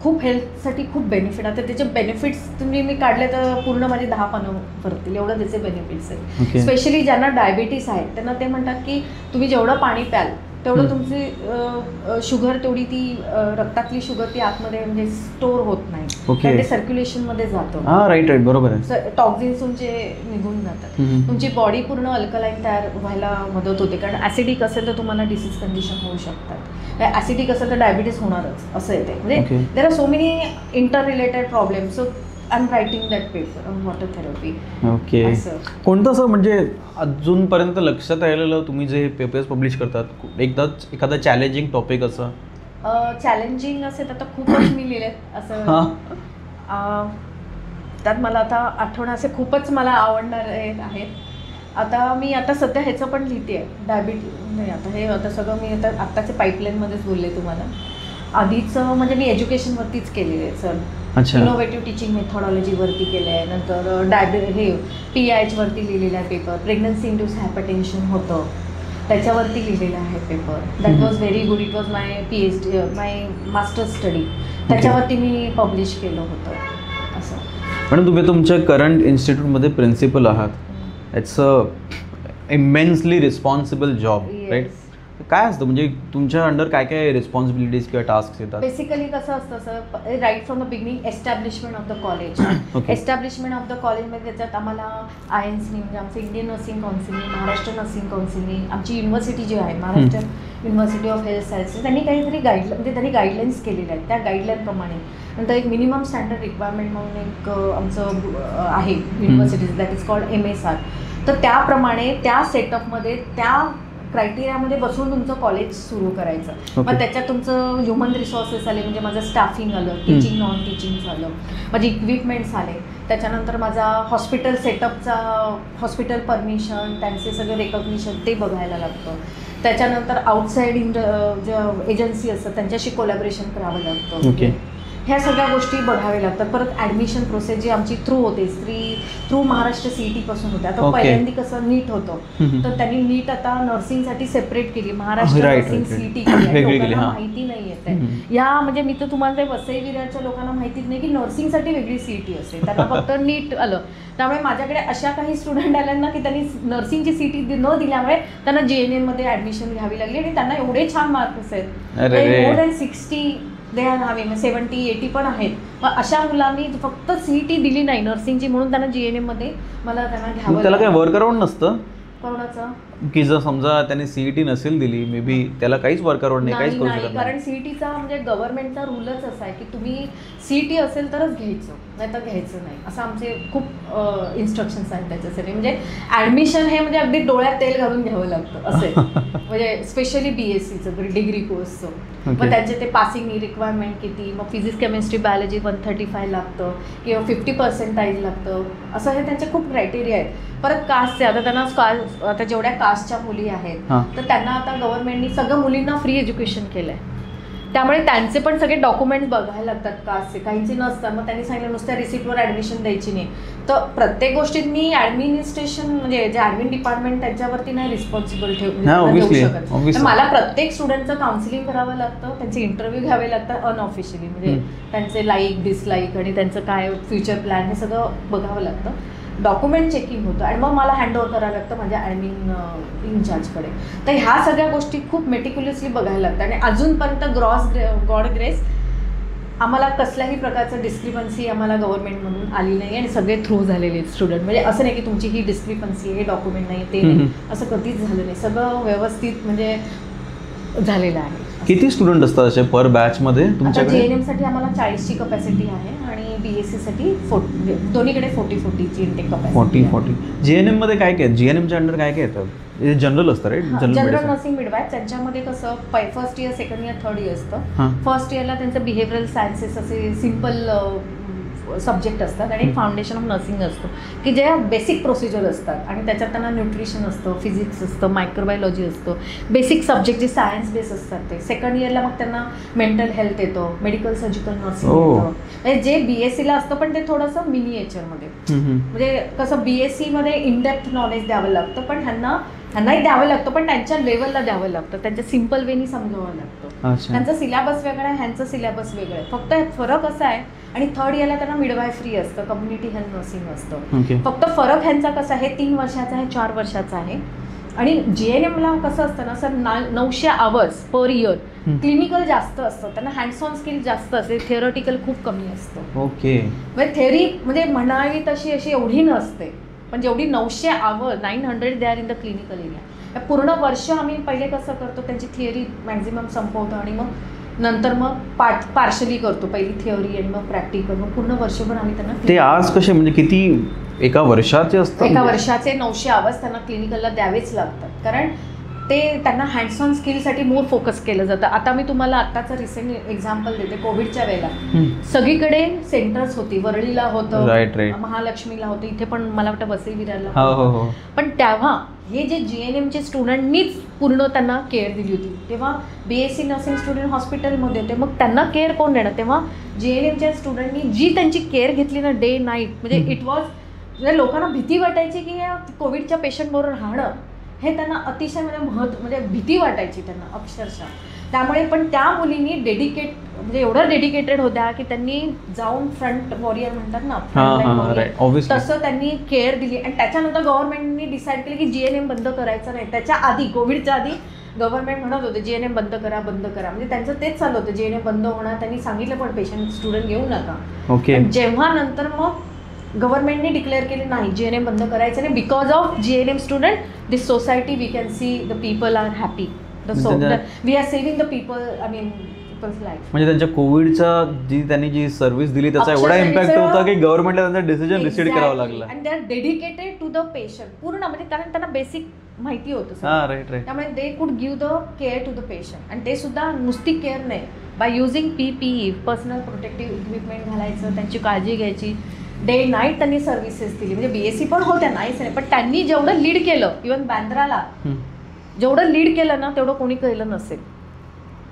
B: खूप हेल्थसाठी खूप बेनिफिट. आता त्याचे बेनिफिट्स तुम्ही मी काढले तर पूर्ण माझे 10 पानं भरतील एवढं त्याचे बेनिफिट्स आहेत. स्पेशली ज्यांना डायबिटीस आहे त्यांना ते म्हणतात की तुम्ही जेवढं पाणी प्याल तेवढं तुमची शुगर तेवढी ती रक्तातली शुगर ती आतमध्ये म्हणजे स्टोअर होत नाही, ते सर्क्युलेशनमध्ये जातं.
A: राईट राईट, बरोबर आहे.
B: टॉक्झिन्स तुमचे निघून जातात, तुमची बॉडी पूर्ण अल्कलाईन तयार व्हायला मदत होते. कारण ॲसिडिक असेल तर तुम्हाला डिसीज कंडिशन होऊ शकतात, ॲसिडिक असेल तर डायबिटीस होणारच असं येते. म्हणजे there are so many inter related problem. So I am writing that paper on water therapy.
A: Okay. कोणतं असं म्हणजे अजूनपर्यंत लक्षात राहिलेलं तुम्ही जे पेपर्स पब्लिश करतात एखादा चॅलेंजिंग टॉपिक असं?
B: चॅलेंजिंग असेल तर खूपच मी लिहिलेत असं. त्यात मला आता आठवणं असे खूपच मला आवडणार आहेत. आता मी सध्या ह्याचं पण लिहिते आहे, डायबिटीज नाही. आता हे सगळं मी आत्ताचे पाईपलाईनमध्येच बोलले तुम्हाला. आधीचं म्हणजे मी एज्युकेशनवरतीच केलेलं आहे सर. इनोव्हेटिव्ह टीचिंग मेथॉडॉलॉजीवरती केलं आहे. नंतर PIH वरती लिहिलेला आहे पेपर. प्रेग्नन्सी इंड्यूस हायपरटेन्शन होतं त्याच्यावरती लिहिलेला आहे paper. That was very good. It was my PhD, my masters study. त्याच्यावरती मी पब्लिश केलं होतं असं.
A: पण तुम्ही तुमच्या करंट इन्स्टिट्यूटमध्ये प्रिन्सिपल आहात. It's a immensely responsible job, right? काय असतं म्हणजे तुमच्या अंडर काय काय रिस्पॉन्सिबिलिटीज किंवा टास्क येतात?
B: बेसिकली कसं असतं sir, right from the beginning establishment of the college. Establishment of the कॉलेजमध्ये त्याच्यात आम्हाला INC म्हणजे आमचं इंडियन नर्सिंग काउन्सिलनी, महाराष्ट्र नर्सिंग काउन्सिलनी, आमची युनिव्हर्सिटी जी आहे Maharashtra university of health sciences, त्यांनी काहीतरी त्यांनी गाईडलाईन्स केलेल्या आहेत. त्या गाईडलाईनप्रमाणे नंतर एक मिनिमम स्टँडर्ड रिक्वायरमेंट म्हणून एक आमचं आहे universities, that is called MSR. तर त्याप्रमाणे त्या सेटअपमध्ये त्या क्रायटेरियामध्ये बसून तुमचं कॉलेज सुरू करायचं. मग त्याच्यात तुमचं ह्युमन रिसोर्सेस आले, म्हणजे माझं स्टाफिंग आलं, टीचिंग नॉन टीचिंग झालं, माझे इक्विपमेंट्स आले. त्याच्यानंतर माझा हॉस्पिटल सेटअपचा हॉस्पिटल परमिशन, त्यांचे सगळे रेकॉग्निशन ते बघायला लागतं. त्याच्यानंतर आउटसाईड ज्या एजन्सी असतात त्यांच्याशी कोलॅबरेशन करावं लागतं. ह्या सगळ्या गोष्टी बघाव्या लागतात. परत ॲडमिशन प्रोसेस जी आमची थ्रू होते, थ्रू महाराष्ट्र CET पासून होते. आता पहिल्यांदा कसं नीट होतं, तर त्यांनी नीट आता नर्सिंगसाठी सेपरेट केली, महाराष्ट्र नर्सिंग CET केली. लोकांना माहिती नाही येते या, म्हणजे मी तर तुम्हाला वसई विरारच्या लोकांना माहितीच नाही की नर्सिंगसाठी वेगळी CET असते, त्यांना फक्त नीट आलं. त्यामुळे माझ्याकडे अशा काही स्टुडंट आल्या ना की त्यांनी नर्सिंगची CET न दिल्यामुळे त्यांना JNM मध्ये ॲडमिशन घ्यावी लागली आणि त्यांना एवढे छान मार्क्स आहेत, more than 60 they are having, 70-80 पण आहेत. मग अशा मुलांनी फक्त CET दिली नाही नर्सिंगची म्हणून त्यांना JNM मध्ये मला त्यांना घ्यावं.
A: त्याला काही वर्कअराउंड नसतं
B: कोणाचं
A: की जर समजा त्याने CET नसेल दिली, मे बी त्याला काहीच वर्कआउट नाही, काहीच करू शकत नाही.
B: कारण CETचा म्हणजे गव्हर्नमेंटचा रूलच असा आहे की तुम्ही CET असेल तरच घ्यायचं, नाही तर घ्यायचं नाही, असं आमचे खूप इन्स्ट्रक्शन्स आहेत त्याच्यासाठी. म्हणजे ॲडमिशन हे म्हणजे अगदी डोळ्यात तेल घालून घ्यावं लागतं असं. म्हणजे स्पेशली BSCचं डिग्री कोर्सचं, मग त्यांचे ते पासिंग रिक्वायरमेंट किती, मग फिजिक्स केमिस्ट्री बायोलॉजी 135 लागतं किंवा 50% लागतं, असं हे त्यांचे खूप क्रायटेरिया आहेत. परत कास्टचे, आता त्यांना आता जेवढ्या कास्टच्या मुली आहेत तर त्यांना आता गव्हर्नमेंटनी सगळं मुलींना फ्री एज्युकेशन केलं आहे. त्यामुळे त्यांचे पण सगळे डॉक्युमेंट्स बघायला लागतात कास्टचे, काहींचे नसतात. मग त्यांनी सांगितलं नुसत्या रिसिप्टवर ॲडमिशन द्यायची नाही. तर प्रत्येक गोष्टीत मी ॲडमिनिस्ट्रेशन म्हणजे जे ॲडमिन डिपार्टमेंट त्यांच्यावरती नाही रिस्पॉन्सिबल देऊ शकत. मला प्रत्येक स्टुडंटचं काउन्सिलिंग करावं लागतं, त्यांचे इंटरव्ह्यू घ्यावे लागतात अनऑफिशियली, म्हणजे त्यांचे लाईक डिसलाईक आणि त्यांचं काय फ्युचर प्लॅन हे सगळं बघावं लागतं. डॉक्युमेंट चेकिंग होतं आणि मग मला हँडओव्हर करावं लागतं माझ्या ॲडमिन इन्चार्जकडे. तर ह्या सगळ्या गोष्टी खूप मेटिक्युलसली बघायला लागतात. आणि अजूनपर्यंत गॉड ग्रेस आम्हाला कसल्याही प्रकारचं डिस्क्रिपन्सी आम्हाला गव्हर्नमेंटमधून आली नाही आणि सगळे थ्रू झालेले आहेत स्टुडंट. म्हणजे असं नाही की तुमची ही डिस्क्रिपन्सी हे डॉक्युमेंट नाही ते नाही, असं कधीच झालं नाही. सगळं व्यवस्थित म्हणजे झालेलं आहे.
A: किती स्टुडंट असतात असे पर बॅचमध्ये तुमच्याकडे?
B: JNMसाठी आम्हाला 40ची कपॅसिटी आहे आणि BSCसाठी दोन्हीकडे 40-40ची इंटेक कपॅसिटी.
A: 40. JNM मध्ये काय काय? JNMच्या अंडर काय काय येतं? जनरल असतं, राईट?
B: General nursing midwife. त्यांच्यामध्ये कसं first year, second year, third year असतं. फर्स्ट इयरला त्यांचं बिहेवियरल सायन्सेस असे सिम्पल सब्जेक्ट असतात आणि फाउंडेशन ऑफ नर्सिंग असतो की जे बेसिक प्रोसिजर असतात आणि त्याच्यात त्यांना न्यूट्रिशन असतं, फिजिक्स असतं, मायक्रोबायोलॉजी असतं, बेसिक सब्जेक्ट जे सायन्स बेस असतात ते. सेकंड इयरला मग त्यांना मेंटल हेल्थ येतं, मेडिकल सर्जिकल नर्सिंग येतं. म्हणजे जे BSCला असतं पण ते थोडंसं मिनिएचरमध्ये. म्हणजे कसं BSCमध्ये इनडेप्थ नॉलेज द्यावं लागतं, पण ह्यांनाही द्यावं लागतं पण त्यांच्या लेवलला द्यावं लागतं, त्यांच्या सिम्पल वेनी समजावं लागतं. त्यांचा सिलेबस वेगळा आहे, ह्यांचं सिलेबस वेगळं आहे. फक्त फरक असा आहे. आणि थर्ड इयरला त्यांना मिडवायफ्री असतं, कम्युनिटी हेल्थ नर्सिंग असतं. फक्त फरक ह्यांचा कसा आहे, 3 वर्षाचा आहे, 4 वर्षाचा आहे. आणि JNMला कसं असतं ना sir 900 hours per year clinical जास्त असतं, त्यांना हँड्स ऑन स्किल जास्त असते, थिअरॉटिकल खूप कमी असतं.
A: ओके.
B: म्हणजे थेअरी म्हणजे म्हणावी तशी अशी एवढी नसते, पण जेवढी 900 आवर 900 they are in the clinical area. पूर्ण वर्ष आम्ही पहिले कसं करतो त्यांची थिअरी मॅक्झिमम संपवतो आणि मग नंतर मग पार्शली करतो, पहिली थिअरी आणि मग प्रॅक्टिकल, मग पूर्ण वर्षभर आम्ही त्यांना.
A: ते आज कसे म्हणजे किती एका वर्षाचे असतात?
B: एका वर्षाचे 900 आवर्स त्यांना क्लिनिकलला द्यावेच लागतात, कारण ते त्यांना हँड्स ऑन स्किलसाठी मोर फोकस केलं जातं. आता मी तुम्हाला आत्ताचं रिसेंट एक्झाम्पल देते. कोविडच्या वेळेला सगळीकडे सेंटर्स होती, वरळीला होतं, महालक्ष्मीला होतं, इथे पण मला वाटतं वसई विरारला. पण तेव्हा हे जे JNMचे स्टुडंटनीच पूर्ण त्यांना केअर दिली होती. तेव्हा BSc नर्सिंग स्टुडंट हॉस्पिटलमध्ये होते, मग त्यांना केअर कोण देणार? तेव्हा JNMच्या स्टुडंटनी जी त्यांची केअर घेतली ना डे नाईट, म्हणजे इट वॉज, म्हणजे लोकांना भीती वाटायची की या कोविडच्या पेशंटबरोबर राहणं हे त्यांना अतिशय म्हणजे भीती वाटायची त्यांना अक्षरशः. त्यामुळे पण त्या मुलींनी म्हणजे एवढं डेडिकेटेड होत्या की त्यांनी जाऊन फ्रंट वॉरियर म्हणतात ना, तसं त्यांनी केअर दिली. आणि त्याच्यानंतर गव्हर्नमेंटनी डिसाईड केलं की JNM बंद करायचं नाही. त्याच्या आधी, कोविडच्या आधी गव्हर्नमेंट म्हणत होते JNM बंद करा, म्हणजे त्यांचं तेच चालू होतं, JNM बंद होणार. त्यांनी सांगितलं पण पेशंट स्टुडंट घेऊ नका. जेव्हा नंतर मग गव्हर्नमेंटने डिक्लेअर केले नाही JNM बंद करायचं नाही, because of JNM student this society we can see the people are happy, we are saving the people, I mean people's life.
A: म्हणजे त्यांच्या कोविडचा त्यांनी जी सर्व्हिस दिली त्याचा एवढा इम्पॅक्ट होता की गव्हर्नमेंटला त्यांचा डिसिजन रिसीड करावा लागला.
B: आणि they are dedicated to the patient पूर्ण, म्हणजे कारण त्यांना बेसिक माहिती होतं, त्यामुळे they could give the care to the patient. आणि ते सुद्धा नुसती केअर नाही, by using PPE personal protective equipment घालायचं, त्यांची काळजी घ्यायची, डे नाईट त्यांनी सर्व्हिसेस दिली. म्हणजे BSc पण होत्या, नाहीच नाही, पण त्यांनी जेवढं लीड केलं, इव्हन बँद्राला जेवढं लीड केलं ना तेवढं कोणी केलं नसेल.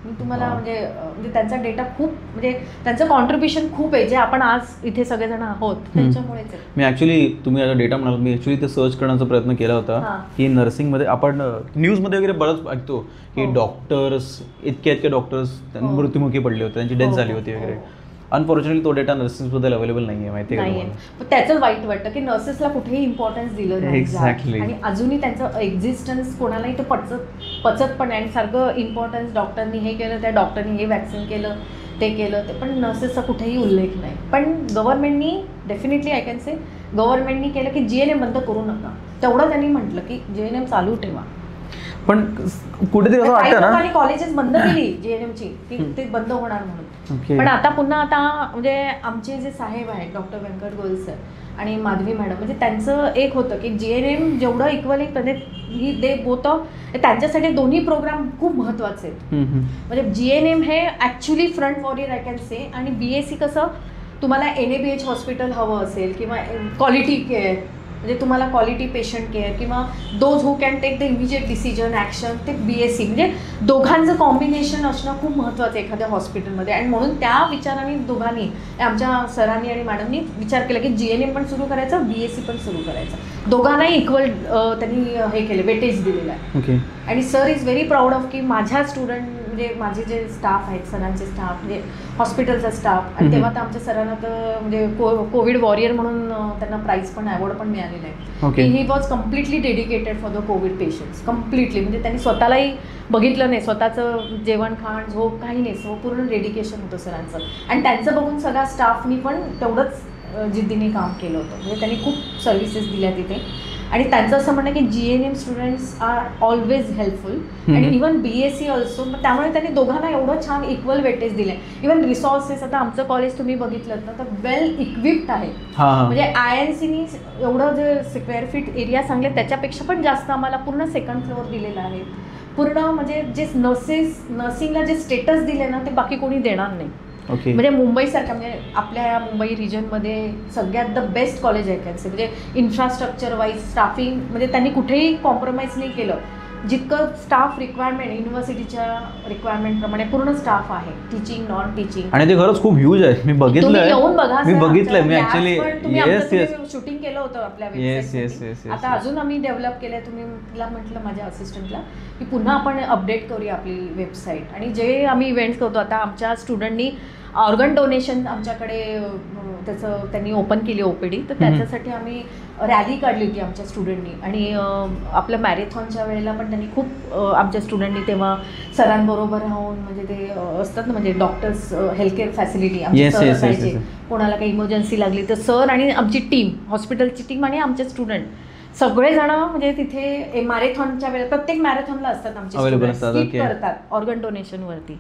B: मी तुम्हाला म्हणजे त्यांचा डेटा खूप, म्हणजे त्यांचं कॉन्ट्रीब्युशन खूप आहे, जे आपण आज इथे सगळेजण आहोत त्यांच्यामुळेच आहे.
A: मी ॲक्च्युली, तुम्ही आता डेटा म्हणाल, मी ॲक्च्युली ते सर्च करण्याचा प्रयत्न केला होता की नर्सिंगमध्ये आपण न्यूजमध्ये वगैरे बरंच ऐकतो की डॉक्टर्स इतके डॉक्टर्स मृत्युमुखी पडले होते, त्यांची डेथ झाली होती वगैरे. अनफॉर्च्युनेटली तो डेटा नर्सेसबद्दल अवेलेबल नाही आहे, माहिती आहे
B: का? त्याचं वाईट वाटतं की नर्सेसला कुठेही इम्पॉर्टन्स दिलं नाही.
A: एक्झॅक्टली.
B: आणि अजूनही त्यांचं एक्झिस्टन्स कोणालाही तो पचत पण आहे. आणि सारखं इम्पॉर्टन्स डॉक्टरनी हे केलं, त्या डॉक्टरनी हे वॅक्सिन केलं, ते केलं, ते पण नर्सेसचा कुठेही उल्लेख नाही. पण गव्हर्नमेंटनी डेफिनेटली आय कॅन से गव्हर्नमेंटनी केलं की JNM बंद करू नका, तेवढं त्यांनी म्हटलं की JNM चालू ठेवा.
A: पण कुठेतरी असं वाटतं ना,
B: कॉलेजेस बंद केली JNMची की ते बंद होणार म्हणून. पण आता पुन्हा म्हणजे आमचे जे साहेब आहेत डॉक्टर व्यंकट गोयल सर आणि माधवी मॅडम, म्हणजे त्यांचं एक होतं की JNM जेवढं इक्वली दे बोथ, त्यांच्यासाठी दोन्ही प्रोग्राम खूप महत्त्वाचे आहेत. म्हणजे JNM हे actually front warrior I can से, आणि BSc कसं तुम्हाला NABH हॉस्पिटल हवं असेल किंवा क्वालिटी केअर, म्हणजे तुम्हाला क्वालिटी पेशंट केअर किंवा those who can take the immediate decision action, ते BSc, म्हणजे दोघांचं कॉम्बिनेशन असणं खूप महत्त्वाचं आहे एखाद्या हॉस्पिटलमध्ये. आणि म्हणून त्या विचाराने दोघांनी, आमच्या सरांनी आणि मॅडमनी विचार केला की JNM पण सुरू करायचं, BSc पण सुरू करायचं. दोघांनाही इक्वल त्यांनी हे केलं, वेटेज दिलेलं आहे. आणि sir is very proud of की माझ्या स्टुडंट, म्हणजे माझे जे स्टाफ आहेत, सरांचे स्टाफ, म्हणजे हॉस्पिटलचा स्टाफ, आणि तेव्हा तर आमच्या सरांना तर म्हणजे कोविड वॉरियर म्हणून त्यांना प्राईज पण, अवॉर्ड पण मिळालेलं आहे की he was completely dedicated for the Covid patients, completely. म्हणजे त्यांनी स्वतःलाही बघितलं नाही, स्वतःचं जेवण खाण झोप काही नाही, सो पूर्ण डेडिकेशन होतं सरांचं. आणि त्यांचं बघून सगळ्या स्टाफनी पण तेवढंच जिद्दीने काम केलं होतं, म्हणजे त्यांनी खूप सर्व्हिसेस दिल्या तिथे. आणि त्यांचं असं म्हणणं की JNM students are always helpful आणि इव्हन BSc ऑल्सो. त्यामुळे त्यांनी दोघांना एवढं छान इक्वल वेटेज दिले. इव्हन रिसोर्सेस, आता आमचं कॉलेज तुम्ही बघितलं ना तर वेल इक्विप्ड आहे. म्हणजे INCनी एवढं जे स्क्वेअर फीट एरिया सांगले त्याच्यापेक्षा पण जास्त आम्हाला पूर्ण सेकंड फ्लोअर दिलेला आहे. पूर्ण म्हणजे जे नर्सिंगला जे स्टेटस दिले ना ते बाकी कोणी देणार नाही. म्हणजे मुंबईसारख्या, म्हणजे आपल्या मुंबई रिजनमध्ये सगळ्यात द बेस्ट कॉलेज आहे कॅन्से. म्हणजे इन्फ्रास्ट्रक्चर वाईज, स्टाफिंग, म्हणजे त्यांनी कुठेही कॉम्प्रोमाइज नाही केलं. जितकं स्टाफ रिक्वायरमेंट युनिव्हर्सिटीच्या रिक्वायरमेंटप्रमाणे पूर्ण स्टाफ आहे, टीचिंग, नॉन टीचिंग.
A: आणि ते खरंच खूप ह्यूज आहे. मी बघितलंय,
B: येऊन बघा,
A: मी बघितलंय, मी ऍक्च्युअली
B: शूटिंग केलं होतं आपल्या वेबसाईट. आता अजून आम्ही डेव्हलप केलंय. तुम्ही तिला म्हटलं माझ्या असिस्टंटला की पुन्हा आपण अपडेट करूया आपली वेबसाईट. आणि जे आम्ही इव्हेंट्स करतो, आता आमच्या स्टुडंटनी ऑर्गन डोनेशन आमच्याकडे त्याचं त्यांनी ओपन केली OPD, तर त्याच्यासाठी आम्ही रॅली काढली होती आमच्या स्टुडंटनी. आणि आपल्या मॅरेथॉनच्या वेळेला पण त्यांनी खूप आमच्या स्टुडंटनी तेव्हा सरांबरोबर राहून, म्हणजे ते असतात ना, म्हणजे डॉक्टर्स हेल्थकेअर फॅसिलिटी आमचे सर असायचे, कोणाला काही इमर्जन्सी लागली तर सर आणि आमची टीम, हॉस्पिटलची टीम आणि आमचे स्टुडंट सगळेजण म्हणजे तिथे मॅरेथॉनच्या वेळेला प्रत्येक मॅरेथॉनला असतात आमचे स्टुडंट, करतात ऑर्गन डोनेशनवरती,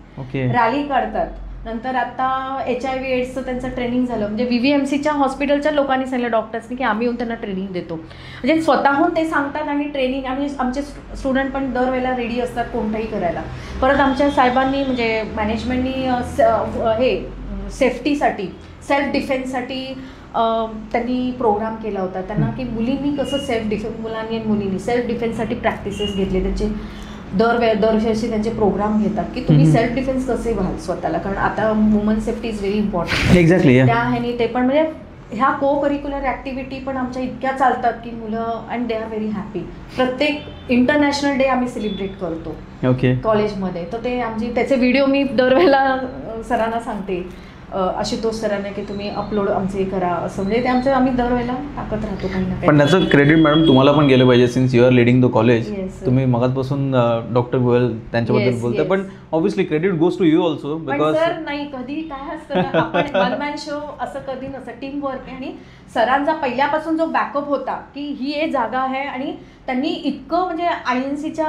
B: रॅली काढतात. नंतर आता HIV एड्सचं त्यांचं ट्रेनिंग झालं, म्हणजे VVMCच्या हॉस्पिटलच्या लोकांनी सांगितलं डॉक्टर्सनी की आम्ही येऊन त्यांना ट्रेनिंग देतो. म्हणजे स्वतःहून ते सांगतात आणि ट्रेनिंग, आणि आमचे स्टुडंट पण दरवेळेला रेडी असतात कोणताही करायला. परत आमच्या साहेबांनी म्हणजे मॅनेजमेंटनी हे सेफ्टीसाठी, सेल्फ डिफेन्ससाठी त्यांनी प्रोग्राम केला होता त्यांना, की मुलींनी कसं मुलांनी आणि मुलींनी सेल्फ डिफेन्ससाठी प्रॅक्टिसेस घेतले. त्याचे दरवर्षी त्यांचे प्रोग्राम घेतात की तुम्ही सेल्फ डिफेन्स कसे व्हाल स्वतःला, कारण आता woman safety is very important.
A: Exactly.
B: त्या ह्यानी ते पण म्हणजे ह्या को करिक्युलर ॲक्टिव्हिटी पण आमच्या इतक्या चालतात की मुलं, and they are very happy. प्रत्येक इंटरनॅशनल डे आम्ही सेलिब्रेट करतो कॉलेजमध्ये, तर ते त्याचे व्हिडिओ मी दरवेळेला सरांना सांगते, आशुतोष सरांना, की तुम्ही अपलोड आमचे करा, असं म्हणजे ते आमचं आम्ही दरवेळेला टाकत राहतो काही ना काही.
A: पण त्याचं क्रेडिट मॅडम तुम्हाला पण गेलं पाहिजे, since you are leading the college. तुम्ही मगाचपासून डॉक्टर गोयल त्यांच्याबद्दल बोलताय, पण obviously credit goes to you also, because
B: sir नाही, कधी काय असतं आपण वन मॅन शो असं कधी नसतं, टीम वर्क. आणि सरांचा पहिल्यापासून जो बॅकअप होता की ही एक जागा आहे, आणि त्यांनी इतकं म्हणजे INCच्या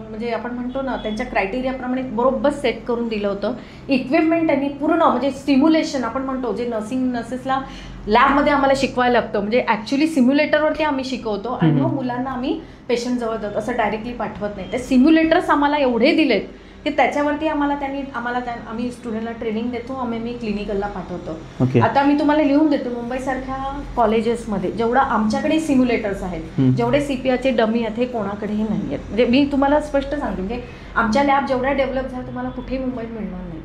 B: म्हणजे आपण म्हणतो ना त्यांच्या क्रायटेरियाप्रमाणे बरोबर सेट करून दिलं होतं. इक्विपमेंट त्यांनी पूर्ण, म्हणजे सिम्युलेशन आपण म्हणतो, जे नर्सेसला लॅबमध्ये आम्हाला शिकवायला लागतं, म्हणजे ॲक्च्युली सिम्युलेटरवरती आम्ही शिकवतो आणि मग मुलांना आम्ही पेशंटजवळ जातो, असं डायरेक्टली पाठवत नाही. ते सिम्युलेटर्स आम्हाला एवढे दिलेत की त्याच्यावरती आम्ही स्टुडंटला ट्रेनिंग देतो, आम्ही क्लिनिकलला पाठवतो. आता मी तुम्हाला लिहून देतो, मुंबईसारख्या कॉलेजेसमध्ये जेवढं आमच्याकडे सिम्युलेटर्स आहेत, जेवढे CPRचे डमी आहेत, हे कोणाकडेही नाही आहेत. म्हणजे मी तुम्हाला स्पष्ट सांगते, म्हणजे आमच्या लॅब जेवढ्या डेव्हलप झाल्या तुम्हाला कुठेही मुंबईत मिळणार नाहीत.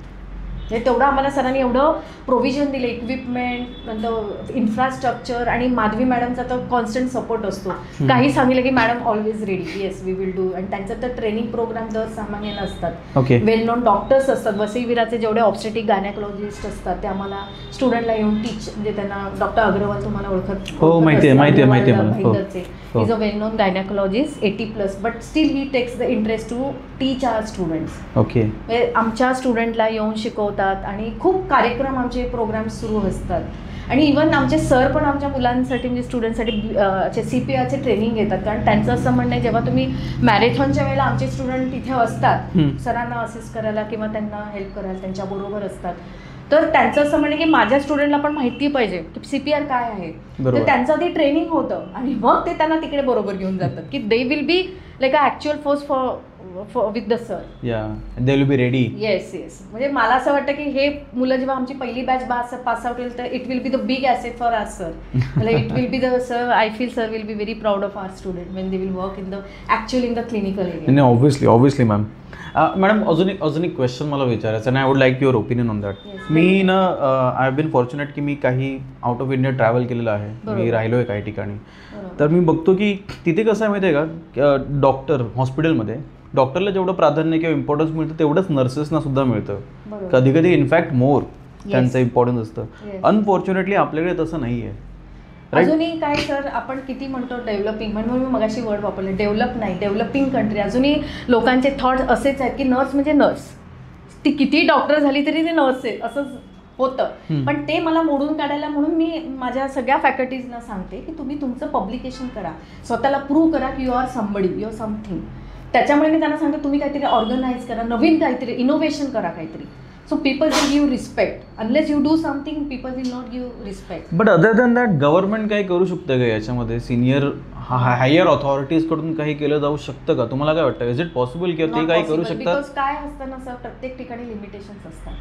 B: म्हणजे तेवढं आम्हाला सरांनी एवढं प्रोव्हिजन दिलं, इक्विपमेंट, नंतर इन्फ्रास्ट्रक्चर, आणि माधवी मॅडमचा तर कॉन्स्टंट सपोर्ट असतो. काही सांगितलं की madam always ready, yes we will do. आणि त्यांचं तर ट्रेनिंग प्रोग्राम दर सामान्यानं असतात. वेल नोन डॉक्टर्स असतात, वसईविराचे जेवढे ऑब्स्टेटिक गायनेकोलॉजिस्ट असतात ते आम्हाला स्टुडंटला येऊन टीच, म्हणजे त्यांना डॉक्टर अग्रवाल तुम्हाला ओळखत,
A: माहिती आहे.
B: He's a well-known gynecologist, 80+, but still he takes the interest to teach our students. आमच्या स्टुडंटला येऊन शिकवतात, आणि खूप कार्यक्रम आमचे प्रोग्राम सुरू असतात. आणि इव्हन आमचे सर पण आमच्या मुलांसाठी, म्हणजे स्टुडंटसाठी CPRचे ट्रेनिंग घेतात, कारण त्यांचं असं म्हणणं आहे जेव्हा तुम्ही मॅरेथॉनच्या वेळेला आमचे स्टुडंट तिथे असतात सरांना असिस्ट करायला किंवा त्यांना हेल्प करायला त्यांच्याबरोबर असतात, तर त्यांचं असं म्हणणं की माझ्या स्टुडंटला पण माहिती पाहिजे की CPR काय आहे. तर त्यांचं ते ट्रेनिंग होतं, आणि मग ते त्यांना तिकडे बरोबर घेऊन जातात की दे will be like a actual force for with the sir.
A: They will be ready.
B: Yes. म्हणजे मला असं वाटतं की हे मुलं जेव्हा आमची पहिली बॅच पास आउट होईल, तर it will be the big asset for our sir. It will be the sir, I feel sir will be very proud of our student when they will work in the clinical area.
A: Obviously ma'am. Madam, अजून एक question मला विचारायचं, आणि I would like your opinion on that. मी ना I have bin fortunate की मी काही out of India travel केलेलं आहे, मी राहिलो आहे काही ठिकाणी. तर मी बघतो की तिथे कसं आहे माहिती आहे का, डॉक्टर हॉस्पिटलमध्ये डॉक्टरला जेवढं प्राधान्य किंवा इम्पॉर्टन्स मिळतं तेवढंच नर्सेसना सुद्धा मिळतं, कधी कधी इनफॅक्ट मोर त्यांचं इम्पॉर्टन्स असतं. अनफॉर्च्युनेटली आपल्याकडे तसं नाही आहे.
B: अजूनही काय सर, आपण किती म्हणतो डेव्हलपिंग, म्हणून मी मगाशी वर्ड वापरले, डेव्हलप नाही, डेव्हलपिंग कंट्री. अजूनही लोकांचे थॉट्स असेच आहेत की नर्स म्हणजे नर्स, ती किती डॉक्टर झाली तरी ते नर्स आहे, असंच होतं. पण ते मला मोडून काढायला, म्हणून मी माझ्या सगळ्या फॅकल्टीजना सांगते की तुम्ही तुमचं पब्लिकेशन करा, स्वतःला प्रूव्ह करा की you are somebody, you are something. त्याच्यामुळे मी त्यांना सांगते तुम्ही काहीतरी ऑर्गनाईज करा, नवीन काहीतरी इनोव्हेशन करा काहीतरी. So people will give respect. Unless you do something, people will not give respect.
A: But other than that, government काही करू शकतं का याच्यामध्ये? सिनियर हायर ऑथॉरिटीज कडून काही केलं जाऊ शकतं का? तुम्हाला काय वाटतं? इज इट पॉसिबल की ते काही करू शकतात?
B: बिकॉज काय असतं ना सर, प्रत्येक ठिकाणी लिमिटेशन्स असतात.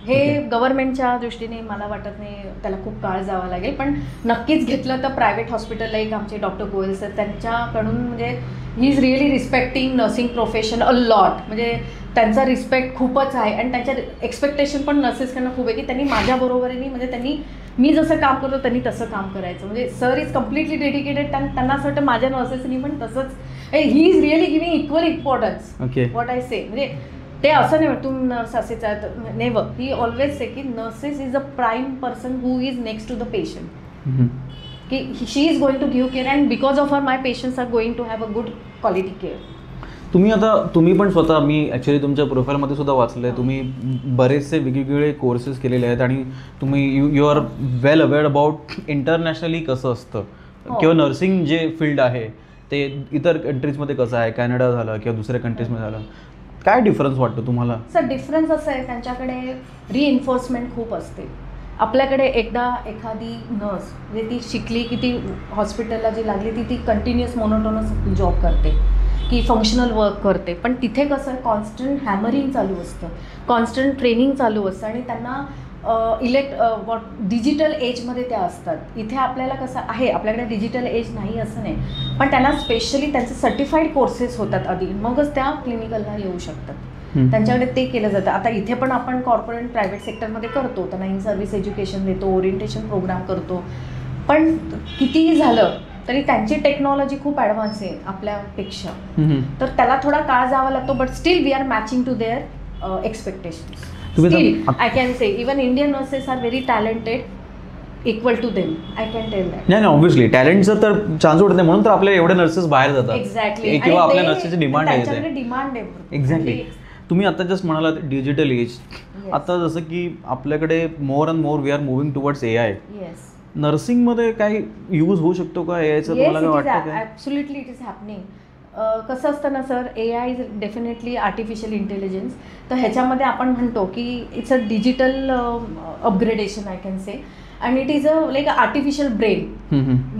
B: हे गव्हर्नमेंटच्या दृष्टीने मला वाटत नाही त्याला खूप काळ जावा लागेल, पण नक्कीच घेतलं तर प्रायव्हेट हॉस्पिटलला एक आमचे डॉक्टर गोयल सर, त्यांच्याकडून म्हणजे ही is really respecting nursing profession a lot. म्हणजे त्यांचा रिस्पेक्ट खूपच आहे, आणि त्यांच्या एक्सपेक्टेशन पण नर्सेसकडनं खूप आहे की त्यांनी माझ्याबरोबरीने, म्हणजे त्यांनी मी जसं काम करतो त्यांनी तसं काम करायचं. म्हणजे सर इज कम्प्लिटली डेडिकेटेड. त्यांना असं वाटतं माझ्या नर्सेसनी पण तसंच. He is really giving equal importance. What I say, म्हणजे ते असं नाही तू नर्स असेच नेव्हर, ही ऑलवेज से की nurses is a prime person who is next to the patient, की she is going to give care and because of her my patients are going to have a good quality care.
A: तुम्ही पण स्वतः, मी actually तुमच्या प्रोफाईलमध्ये सुद्धा वाचलं आहे, तुम्ही बरेचसे वेगवेगळे कोर्सेस केलेले आहेत आणि तुम्ही you are well aware about internationally कसं असतं किंवा नर्सिंग जे फील्ड आहे ते इतर कंट्रीजमध्ये कसं आहे, कॅनडा झालं किंवा दुसऱ्या कंट्रीजमध्ये झालं, काय डिफरन्स वाटतो तुम्हाला?
B: सर डिफरन्स असं आहे, त्यांच्याकडे रिइन्फोर्समेंट खूप असते. आपल्याकडे एकदा एखादी नर्स म्हणजे ती शिकली की ती हॉस्पिटलला जी लागली ती कंटिन्युअस मोनोटोनस जॉब करते, की फंक्शनल वर्क करते. पण तिथे कसं आहे, कॉन्स्टंट हॅमरिंग चालू असतं, कॉन्स्टंट ट्रेनिंग चालू असतं आणि त्यांना डिजिटल एजमध्ये त्या असतात. इथे आपल्याला कसं आहे, आपल्याकडे डिजिटल एज नाही असं नाही, पण त्यांना स्पेशली त्यांचे सर्टिफाईड कोर्सेस होतात आधी, मगच त्या क्लिनिकलला येऊ शकतात. त्यांच्याकडे ते केलं जातं. आता इथे पण आपण कॉर्पोरेट प्रायव्हेट सेक्टरमध्ये करतो, त्यांना इन सर्व्हिस एज्युकेशन देतो, ओरिएंटेशन प्रोग्राम करतो. पण कितीही झालं तरी त्यांची टेक्नॉलॉजी खूप ॲडव्हान्स आहे आपल्यापेक्षा, तर त्याला थोडा काळ जावा लागतो. But still we are matching to their expectations. Still, I can say even Indian nurses are very talented, equal to them. I can tell that.
A: नाही ऑब्व्हियसली टॅलेंटचं तर चान्स उडत नाही, म्हणून तर आपल्या एवढे नर्सेस बाहेर जातात.
B: एक्झॅक्टली,
A: किंवा आपल्या नर्सेसची डिमांड आहे.
B: डिमांड आहे.
A: एक्झॅक्टली. तुम्ही आता जस्ट म्हणालात डिजिटल एज, आता जसं की आपल्याकडे more and more we are moving towards AI.
B: Yes.
A: नर्सिंगमध्ये काही यूज होऊ शकतो का AIचा, तुम्हाला काय वाटतं?
B: Absolutely it is happening. कसं असतं ना sir, AI is definitely artificial intelligence. तर ह्याच्यामध्ये आपण म्हणतो की it's a digital upgradation I can say, and it is a like an artificial brain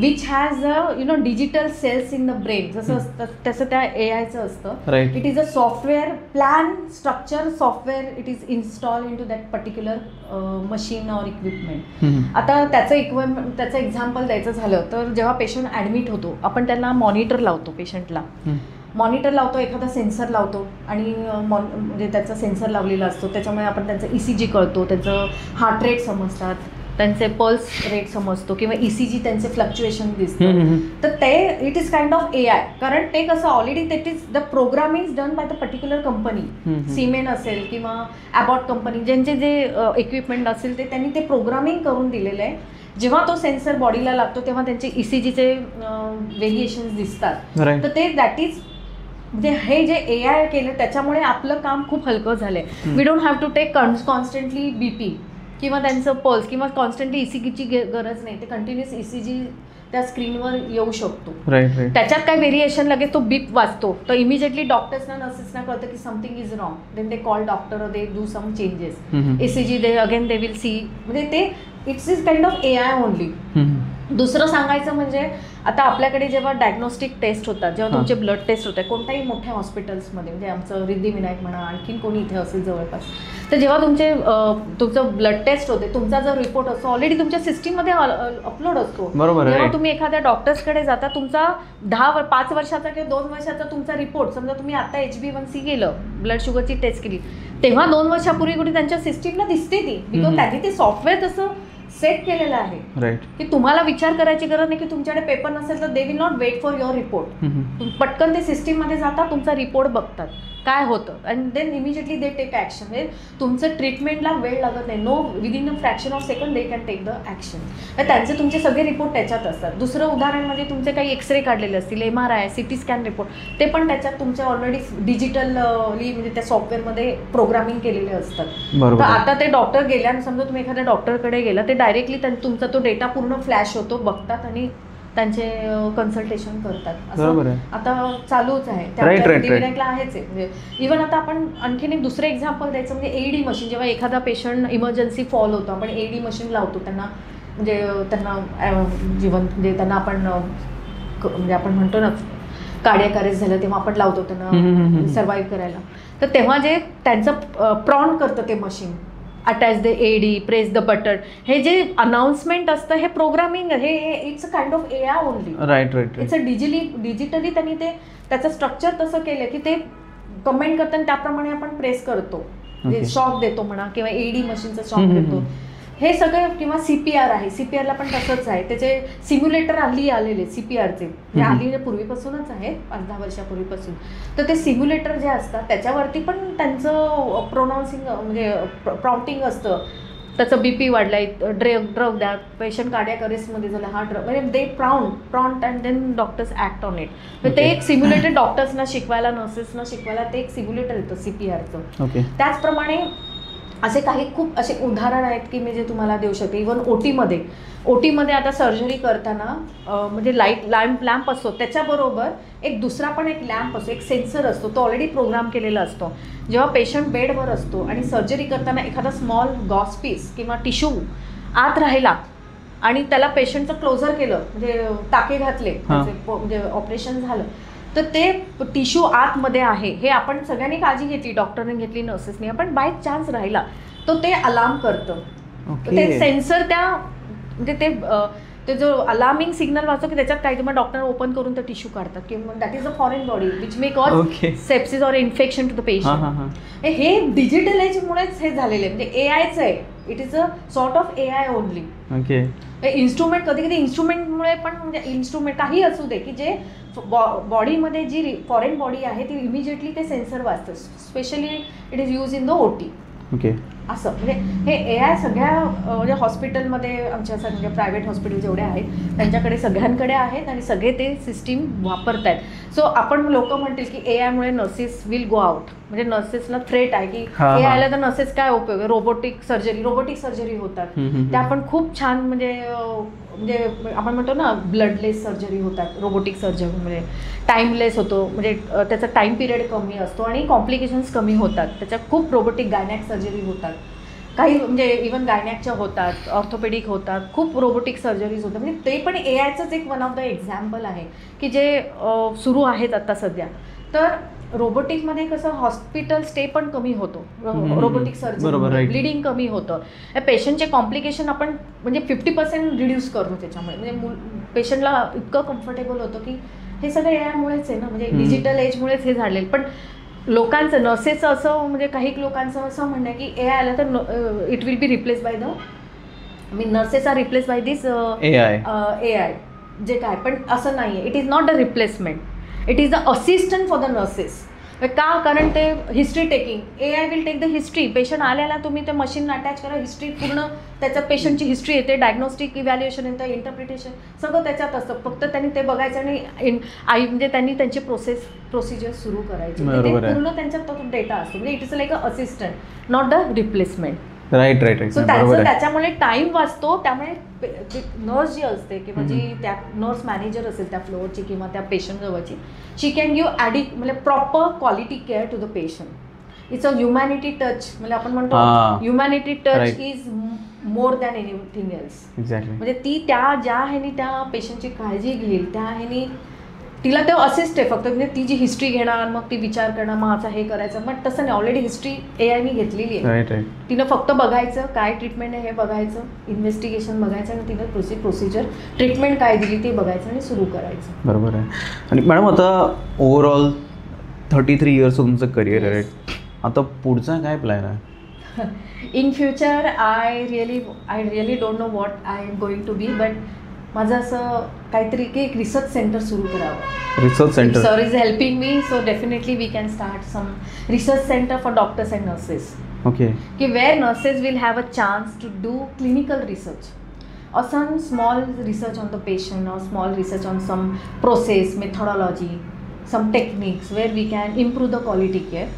B: which has a digital cells in the brain. जसं तसं त्या AIचं असतं. It is a software plan structure software, it is installed into that particular machine or equipment. आता त्याचं example द्यायचं झालं तर जेव्हा पेशंट ॲडमिट होतो आपण त्यांना मॉनिटर लावतो, पेशंटला मॉनिटर लावतो, एखादा सेन्सर लावतो आणि म्हणजे त्याचा सेन्सर लावलेला असतो, त्याच्यामुळे आपण त्यांचं ECG कळतो, त्यांचं हार्ट रेट समजतात, त्यांचे पल्स रेट समजतो किंवा ECG त्यांचे फ्लक्च्युएशन दिसतं. तर ते it is kind of AI, कारण ते कसं already that is the programming is done by the particular company. Semen असेल किंवा ॲबॉट कंपनी, ज्यांचे जे इक्विपमेंट असेल ते त्यांनी ते प्रोग्रामिंग करून दिलेलं आहे. जेव्हा तो सेन्सर बॉडीला लागतो तेव्हा त्यांचे ECGचे व्हेरिएशन्स दिसतात. तर ते दॅट इज म्हणजे हे जे AI केलं त्याच्यामुळे आपलं काम खूप हलकं झालंय. We don't have to take constantly BP किंवा त्यांचं पल्स किंवा कॉन्स्टंटली ECGची गरज नाही. ते कंटिन्युअस ECG त्या स्क्रीनवर येऊ शकतो. त्याच्यात काय व्हेरिएशन लगेच तो बीप वाचतो, तर इमिजिएटली डॉक्टर्सना नर्सेसना कळतं की something is wrong. Then they call doctor, they do some changes. ECG they again they will see, म्हणजे ते it's is kind of AI only. दुसरं सांगायचं म्हणजे आता आपल्याकडे जेव्हा डायग्नोस्टिक टेस्ट होतात, जेव्हा तुमचे ब्लड टेस्ट होतात कोणत्याही मोठ्या हॉस्पिटल्समध्ये, म्हणजे आमचं रिद्धिविनायक म्हणा, आणखीन कोणी इथे असेल जवळपास, तर जेव्हा तुमचं ब्लड टेस्ट होते, तुमचा जो रिपोर्ट असतो ऑलरेडी तुमच्या सिस्टीममध्ये अपलोड असतो. जेव्हा तुम्ही एखाद्या डॉक्टर्सकडे जाता, तुमचा 5 वर्षाचा किंवा 2 वर्षाचा तुमचा रिपोर्ट, समजा तुम्ही आता HbA1c केलं, ब्लड शुगरची टेस्ट केली, तेव्हा 2 वर्षापूर्वी कुठे त्यांच्या सिस्टीमला दिसते ती, बिकॉज त्यांनी ते सॉफ्टवेअर तसं सेट केलेलं आहे की तुम्हाला विचार करायची गरज नाही की तुमच्याकडे पेपर नसेल तर they will not wait for your report. पटकन ते सिस्टीममध्ये जातात, तुमचा रिपोर्ट बघतात काय होतं, and then immediately they take action. म्हणजे तुमचं ट्रीटमेंटला वेळ लागत नाही, no within a fraction of second they can take the action. त्यांचे तुमचे सगळे रिपोर्ट त्याच्यात असतात. दुसरं उदाहरण म्हणजे तुमचे काही एक्सरे काढलेले असतील, MRI, CT स्कॅन रिपोर्ट, ते पण त्याच्यात तुमचे ऑलरेडी डिजिटली म्हणजे त्या सॉफ्टवेअरमध्ये प्रोग्रामिंग केलेले असतात. तर आता ते डॉक्टर गेल्यानं, समजा तुम्ही एखाद्या डॉक्टरकडे गेला, ते डायरेक्टली तुमचा तो डेटा पूर्ण फ्लॅश होतो, बघतात आणि त्यांचे कन्सल्टेशन करतात. असं आता चालूच आहे, त्या आहेच आहे. म्हणजे इव्हन आता आपण आणखीन एक दुसरं एक्झाम्पल द्यायचं म्हणजे AED मशीन. जेव्हा एखादा पेशंट इमर्जन्सी फॉल होतो, आपण AED मशीन लावतो त्यांना, म्हणजे त्यांना म्हणजे त्यांना आपण म्हणजे आपण म्हणतो ना कार्डियक अरेस्ट झालं तेव्हा आपण लावतो त्यांना सर्व्हाइव्ह करायला. तर तेव्हा जे त्यांचं प्रॉन करतं ते machine, attach the AED, press the button, हे जे अनाउन्समेंट असतं हे प्रोग्रामिंग, हे it's a kind of AI only. Right. It's a digitally त्यांनी ते त्याचं स्ट्रक्चर तसं केलं की ते कमेंट करताना त्याप्रमाणे आपण प्रेस करतो, शॉक देतो म्हणा किंवा AED मशीनचा शॉक देतो. हे सगळं, किंवा CPR आहे, CPRला पण तसंच आहे. त्याचे सिम्युलेटर हल्ली आलेले CPRचे, हल्ली पूर्वीपासूनच आहेत, 5-10 वर्षापूर्वीपासून. तर ते सिम्युलेटर जे असतात त्याच्यावरती पण त्यांचं प्रोनाऊन्सिंग म्हणजे प्रॉम्प्टिंग असतं. त्याचं BP वाढलाय, ड्रग द्या, पेशंट कार्डियक अरेस्टमध्ये झालं, हा ड्रग, म्हणजे they prompt and then doctors act on it. ते एक सिम्युलेटर डॉक्टर्सना शिकवायला, नर्सेसना शिकवायला ते एक सिम्युलेटर येतं CPRचं. त्याचप्रमाणे असे काही खूप असे उदाहरण आहेत की मी जे तुम्हाला देऊ शकते. इव्हन ओटीमध्ये आता सर्जरी करताना म्हणजे लॅम्प असतो, त्याच्याबरोबर एक दुसरा पण एक लॅम्प असतो, एक सेन्सर असतो, तो ऑलरेडी प्रोग्राम केलेला असतो. जेव्हा पेशंट बेडवर असतो आणि सर्जरी करताना एखादा स्मॉल गॉस पीस किंवा टिश्यू आत राहिला आणि त्याला पेशंटचं क्लोजर केलं, म्हणजे टाके घातले, म्हणजे ऑपरेशन झालं, तर ते टिश्यू आतमध्ये आहे हे आपण सगळ्यांनी काळजी घेतली, डॉक्टरने घेतली, नर्सेसने. आपण बाय चान्स राहिला तो ते अलार्म करतं. ते सेन्सर त्या म्हणजे ते जो अलार्मिंग सिग्नल वाचतो की त्याच्यात काही तुम्हाला डॉक्टर ओपन करून ते टिश्यू काढतात, किंवा that is a foreign body which may cause sepsis or infection to the patient. हे डिजिटल एजमुळेच हे झालेलं आहे, म्हणजे AIचं आहे. It is a sort of AI only. Instrument, कधी कधी इन्स्ट्रुमेंटमुळे पण, म्हणजे इन्स्ट्रुमेंट काही असू दे की जे बॉडीमध्ये जी फॉरेन बॉडी आहे ती इमिजिएटली ते सेन्सर वाचतं. Specially it is use in the OT. असं म्हणजे हे AI सगळ्या म्हणजे हॉस्पिटलमध्ये आमच्या म्हणजे प्रायव्हेट हॉस्पिटल जेवढे आहेत त्यांच्याकडे सगळ्यांकडे आहेत आणि सगळे ते सिस्टीम वापरत आहेत. सो आपण लोक म्हणतील की AIमुळे नर्सेस विल गो आउट, म्हणजे नर्सेसला थ्रेट आहे की AIला तर नर्सेस काय उपयोग आहे. रोबोटिक सर्जरी होतात, त्या पण खूप छान, म्हणजे आपण म्हणतो ना ब्लडलेस सर्जरी होतात. रोबोटिक सर्जरी म्हणजे टाईमलेस होतो, म्हणजे त्याचा टाईम पिरियड कमी असतो आणि कॉम्प्लिकेशन्स कमी होतात. त्याच्यात खूप रोबोटिक गायनॅक सर्जरी होतात, काही म्हणजे इव्हन गायनॅकच्या होतात, ऑर्थोपेडिक होतात, खूप रोबोटिक सर्जरीज होतात. म्हणजे ते पण AIचंच एक वन ऑफ द एक्झाम्पल आहे की जे सुरू आहेत आता सध्या. तर रोबोटिकमध्ये कसं हॉस्पिटल स्टे पण कमी होतो, रोबोटिक सर्जरी, ब्लिडिंग कमी होतं, पेशंटचे कॉम्प्लिकेशन आपण म्हणजे 50% रिड्यूस करतो त्याच्यामुळे. म्हणजे पेशंटला इतकं कम्फर्टेबल होतं की हे सगळं AIमुळेच आहे ना, म्हणजे डिजिटल एजमुळेच हे झालेलं. पण लोकांचं, नर्सेसचं असं, म्हणजे काही लोकांचं असं म्हणणं आहे की AI आलं तर it will be replace by nurses are replace by this AI जे काय. पण असं नाही आहे. It is not the replacement, it is the assistant for the nurses. का? कारण ते history taking, AI will take the history. Patient आल्याला तुम्ही ते मशीन अटॅच करा, हिस्ट्री पूर्ण त्याच्यात पेशंटची हिस्ट्री येते, डायग्नोस्टिक इव्हॅल्युएशन येतं, इंटरप्रिटेशन सगळं त्याच्यात असतं. फक्त त्यांनी ते बघायचं आणि म्हणजे त्यांनी त्यांची प्रोसिजर सुरू करायची. पूर्ण त्यांच्यात तो डेटा असतो. म्हणजे it is like a assistant, not the replacement.
A: Right.
B: So त्याच्यामुळे टाइम वाचतो. त्यामुळे नर्स जी असते किंवा जी त्या नर्स मॅनेजर असेल त्या फ्लोअरची किंवा त्या पेशंट जवळची, शी कॅन गिव्ह म्हणजे proper quality care to the patient. It's a humanity touch. म्हणजे आपण म्हणतो humanity touch is more than anything else. म्हणजे ती ज्या ह्यानी त्या पेशंटची काळजी घेईल त्या ह्यानी तिला ते असिस्ट आहे फक्त. म्हणजे ती जी हिस्ट्री घेणार, मग ती विचार करणार, मग आता हे करायचं. मग तसं नाही, ऑलरेडी हिस्ट्री AIने घेतलेली आहे. तिनं फक्त बघायचं काय ट्रीटमेंट आहे हे बघायचं, इन्व्हेस्टिगेशन बघायचं आणि तिनं प्रोसिजर ट्रीटमेंट काय दिली ते बघायचं आणि सुरू करायचं.
A: बरोबर आहे. आणि मॅडम आता ओव्हरऑल 33 इयर्स तुमचं करिअर आहे, आता पुढचा काय प्लॅन आहे?
B: In future I really don't know what I am going to be, but माझं असं काहीतरी की एक रिसर्च सेंटर सुरू करावं.
A: Research center?
B: Sir is helping me, so definitely we can start some research center for doctors and nurses.
A: Okay.
B: Where nurses will have a chance to do clinical research or some small research on the patient or small research on some process, methodology, some techniques where we can improve the quality care.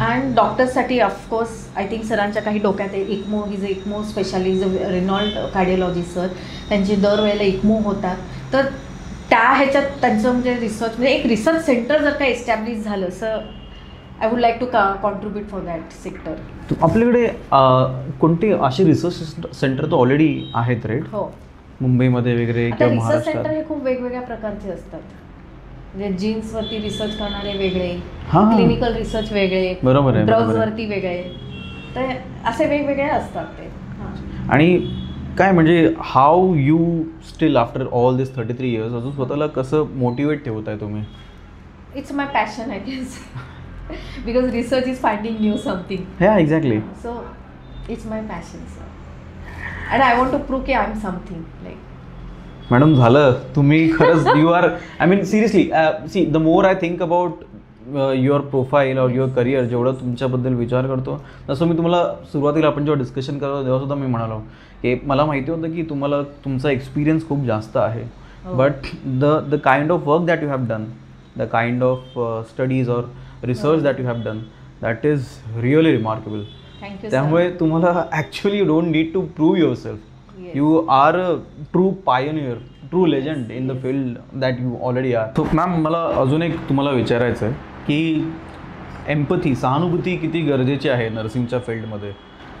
B: And doctors साठी of course I think सरांच्या काही डोक्यात आहे ECMO is ECMO specialist, Reynold cardiologist sir, त्यांचे दरवेळेला ECMO होतात. तर त्या ह्याच्यात त्यांचं म्हणजे रिसर्च, म्हणजे एक रिसर्च सेंटर जर का एस्टॅब्लिश झालं sir, I would like to contribute for that sector.
A: आपल्याकडे कोणते असे रिसर्च सेंटर तर ऑलरेडी आहेत राईट?
B: हो,
A: मुंबईमध्ये वगैरे किंवा
B: रिसर्च सेंटर हे खूप वेगवेगळ्या प्रकारचे असतात. म्हणजे जीन्सवरती रिसर्च करणारे वेगळे, क्लिनिकल रिसर्च वेगळे,
A: बरोबर आहे,
B: ड्रग्सवरती वेगळे, तर असे वेगवेगळे असतात ते.
A: आणि काय म्हणजे how you still after all this 33 years अजून स्वतःला कसं मोटिवेट ठेवताय तुम्ही?
B: It's my passion I guess. Because research is finding new something.
A: Yeah, exactly.
B: So it's my passion, sir. And I want to prove की I am something like.
A: Madam झालं तुम्ही खरंच you are I mean seriously see the more I think about your profile और your career, जेवढं तुमच्याबद्दल विचार करतो तसं मी तुम्हाला सुरुवातीला आपण जेव्हा डिस्कशन करतो तेव्हासुद्धा मी म्हणालो की मला माहिती होतं की तुम्हाला तुमचा एक्सपिरियन्स खूप जास्त आहे, but the kind of work that you have done, the kind of studies और research that you have done, that is really remarkable. त्यामुळे तुम्हाला actually you don't need to prove yourself. You are a true pioneer, true legend in the field that you already are. So ma'am मला अजून एक तुम्हाला विचारायचं आहे की empathy, सहानुभूती किती गरजेची आहे नर्सिंगच्या फील्डमध्ये,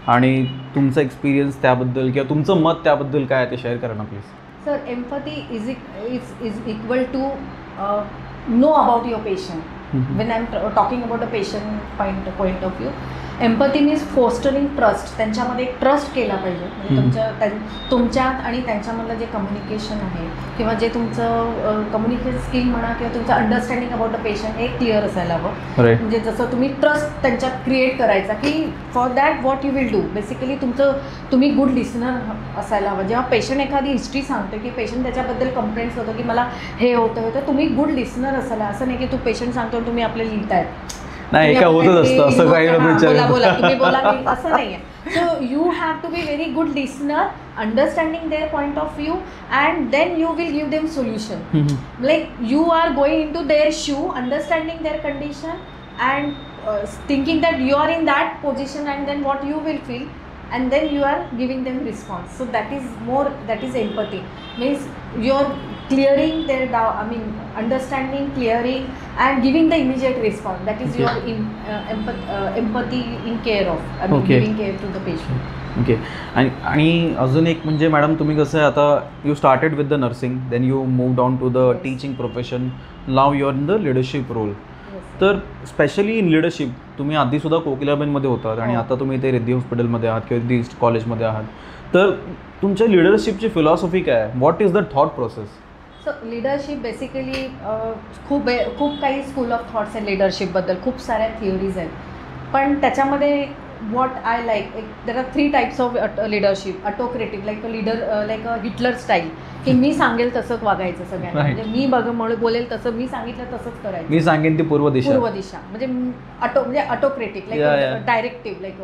A: आणि तुमचा एक्सपिरियन्स त्याबद्दल किंवा तुमचं मत त्याबद्दल काय आहे ते शेअर करा ना please.
B: Sir, empathy is equal to know about your patient. when I'm talking about a patient point of view, empathy means fostering trust. त्यांच्यामध्ये एक ट्रस्ट केला पाहिजे, म्हणजे तुमच्यात आणि त्यांच्यामधलं जे कम्युनिकेशन आहे किंवा जे तुमचं कम्युनिकेशन स्किल म्हणा किंवा तुमचं अंडरस्टँडिंग अबाउट द पेशंट हे क्लिअर असायला हवं. म्हणजे जसं तुम्ही ट्रस्ट त्यांच्यात क्रिएट करायचा की for that what you will do. Basically तुम्ही गुड लिसनर असायला हवं. जेव्हा पेशंट एखादी हिस्ट्री सांगतो की पेशंट त्याच्याबद्दल कंप्लेंट्स होतो की मला हे होतं तर तुम्ही गुड लिसनर असायला. असं नाही की तू पेशंट सांगतो तुम्ही आपले लिहितायत,
A: नाही का होतच असतं असं काही
B: बोला तुम्ही बोला असं नाहीये. So you have to be very good listener, understanding their point of view, and then you will give them solution. Like you are going in to their shoe, understanding their condition and thinking that you are in that position and then what you will feel and then you are giving them response. So that is empathy. Means you are clearing their doubt, I mean understanding, clearing and giving the immediate response. That is your empathy in care of, I mean giving care to the patient.
A: Okay. आणि अजून एक म्हणजे madam तुम्ही कसं आहे आता you started with the nursing, then you moved on to the teaching profession, now you are in the leadership role. तर specially in leadership तुम्ही आधीसुद्धा कोकिलाबेनमध्ये होतात आणि आता तुम्ही इथे रिद्धी हॉस्पिटलमध्ये आहात किंवा रिद्धी ईस्ट कॉलेजमध्ये आहात. तर तुमच्या लिडरशिपची फिलॉसॉफी काय आहे? What is the thought process?
B: So leadership basically खूप काही स्कूल ऑफ थॉट्स आहेत लिडरशिपबद्दल, खूप साऱ्या थिअरीज आहेत. पण त्याच्यामध्ये what I like, there are 3 types of leadership. Autocratic, like a leader, like a Hitler style, की मी सांगेल तसं वागायचं सगळ्यांना, म्हणजे मी बोलेल तसं, मी सांगितलं तसंच करायचं,
A: मी सांगेन ती पूर्व दिशा,
B: म्हणजे ऑटोक्रेटिक लाईक डायरेक्टिव्ह लाईक.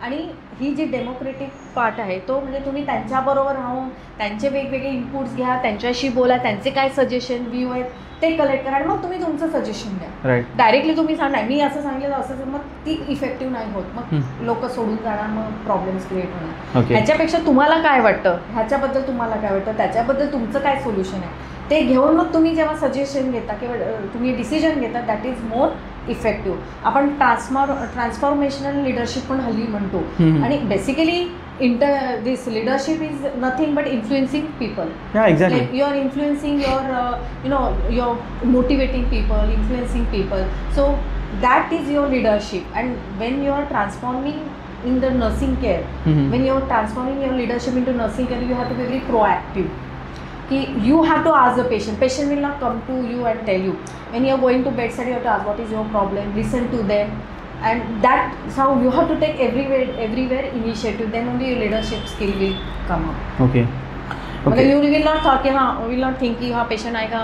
B: आणि ही जी डेमोक्रेटिक पार्ट आहे तो म्हणजे तुम्ही त्यांच्याबरोबर राहून त्यांचे वेगवेगळे इनपुट्स घ्या, त्यांच्याशी बोला, त्यांचे काय सजेशन व्ह्यू आहेत ते कलेक्ट करा आणि मग तुम्ही तुमचं सजेशन द्या. डायरेक्टली तुम्ही सांगा मी असं सांगितलं असं, मग ती इफेक्टिव्ह नाही होत, मग लोक सोडून जाणार, मग प्रॉब्लेम्स क्रिएट होणार. ह्याच्यापेक्षा तुम्हाला काय वाटतं, ह्याच्याबद्दल तुम्हाला काय वाटतं, त्याच्याबद्दल तुमचं काय सोल्युशन आहे ते घेऊन मग तुम्ही जेव्हा सजेशन घेता किंवा तुम्ही डिसिजन घेता, दॅट इज मोर इफेक्टिव्ह. आपण ट्रान्सफॉर्मेशनल लिडरशिप पण हल्ली म्हणतो. आणि basically this leadership is nothing but influencing people.
A: Yeah, exactly.
B: Like you are influencing your you're motivating people, influencing people. So that is your leadership. And when you are transforming in the nursing care, when you are transforming your leadership into nursing care, you have to be very proactive. You have to ask the patient. Patient will not come to you and tell you. When you are going to bedside, you have to ask what is your problem, listen to them. And that's how you have to take everywhere initiative. Then only your leadership skill will come up.
A: Okay.
B: मतलब you will not talk will not think की patient आएगा,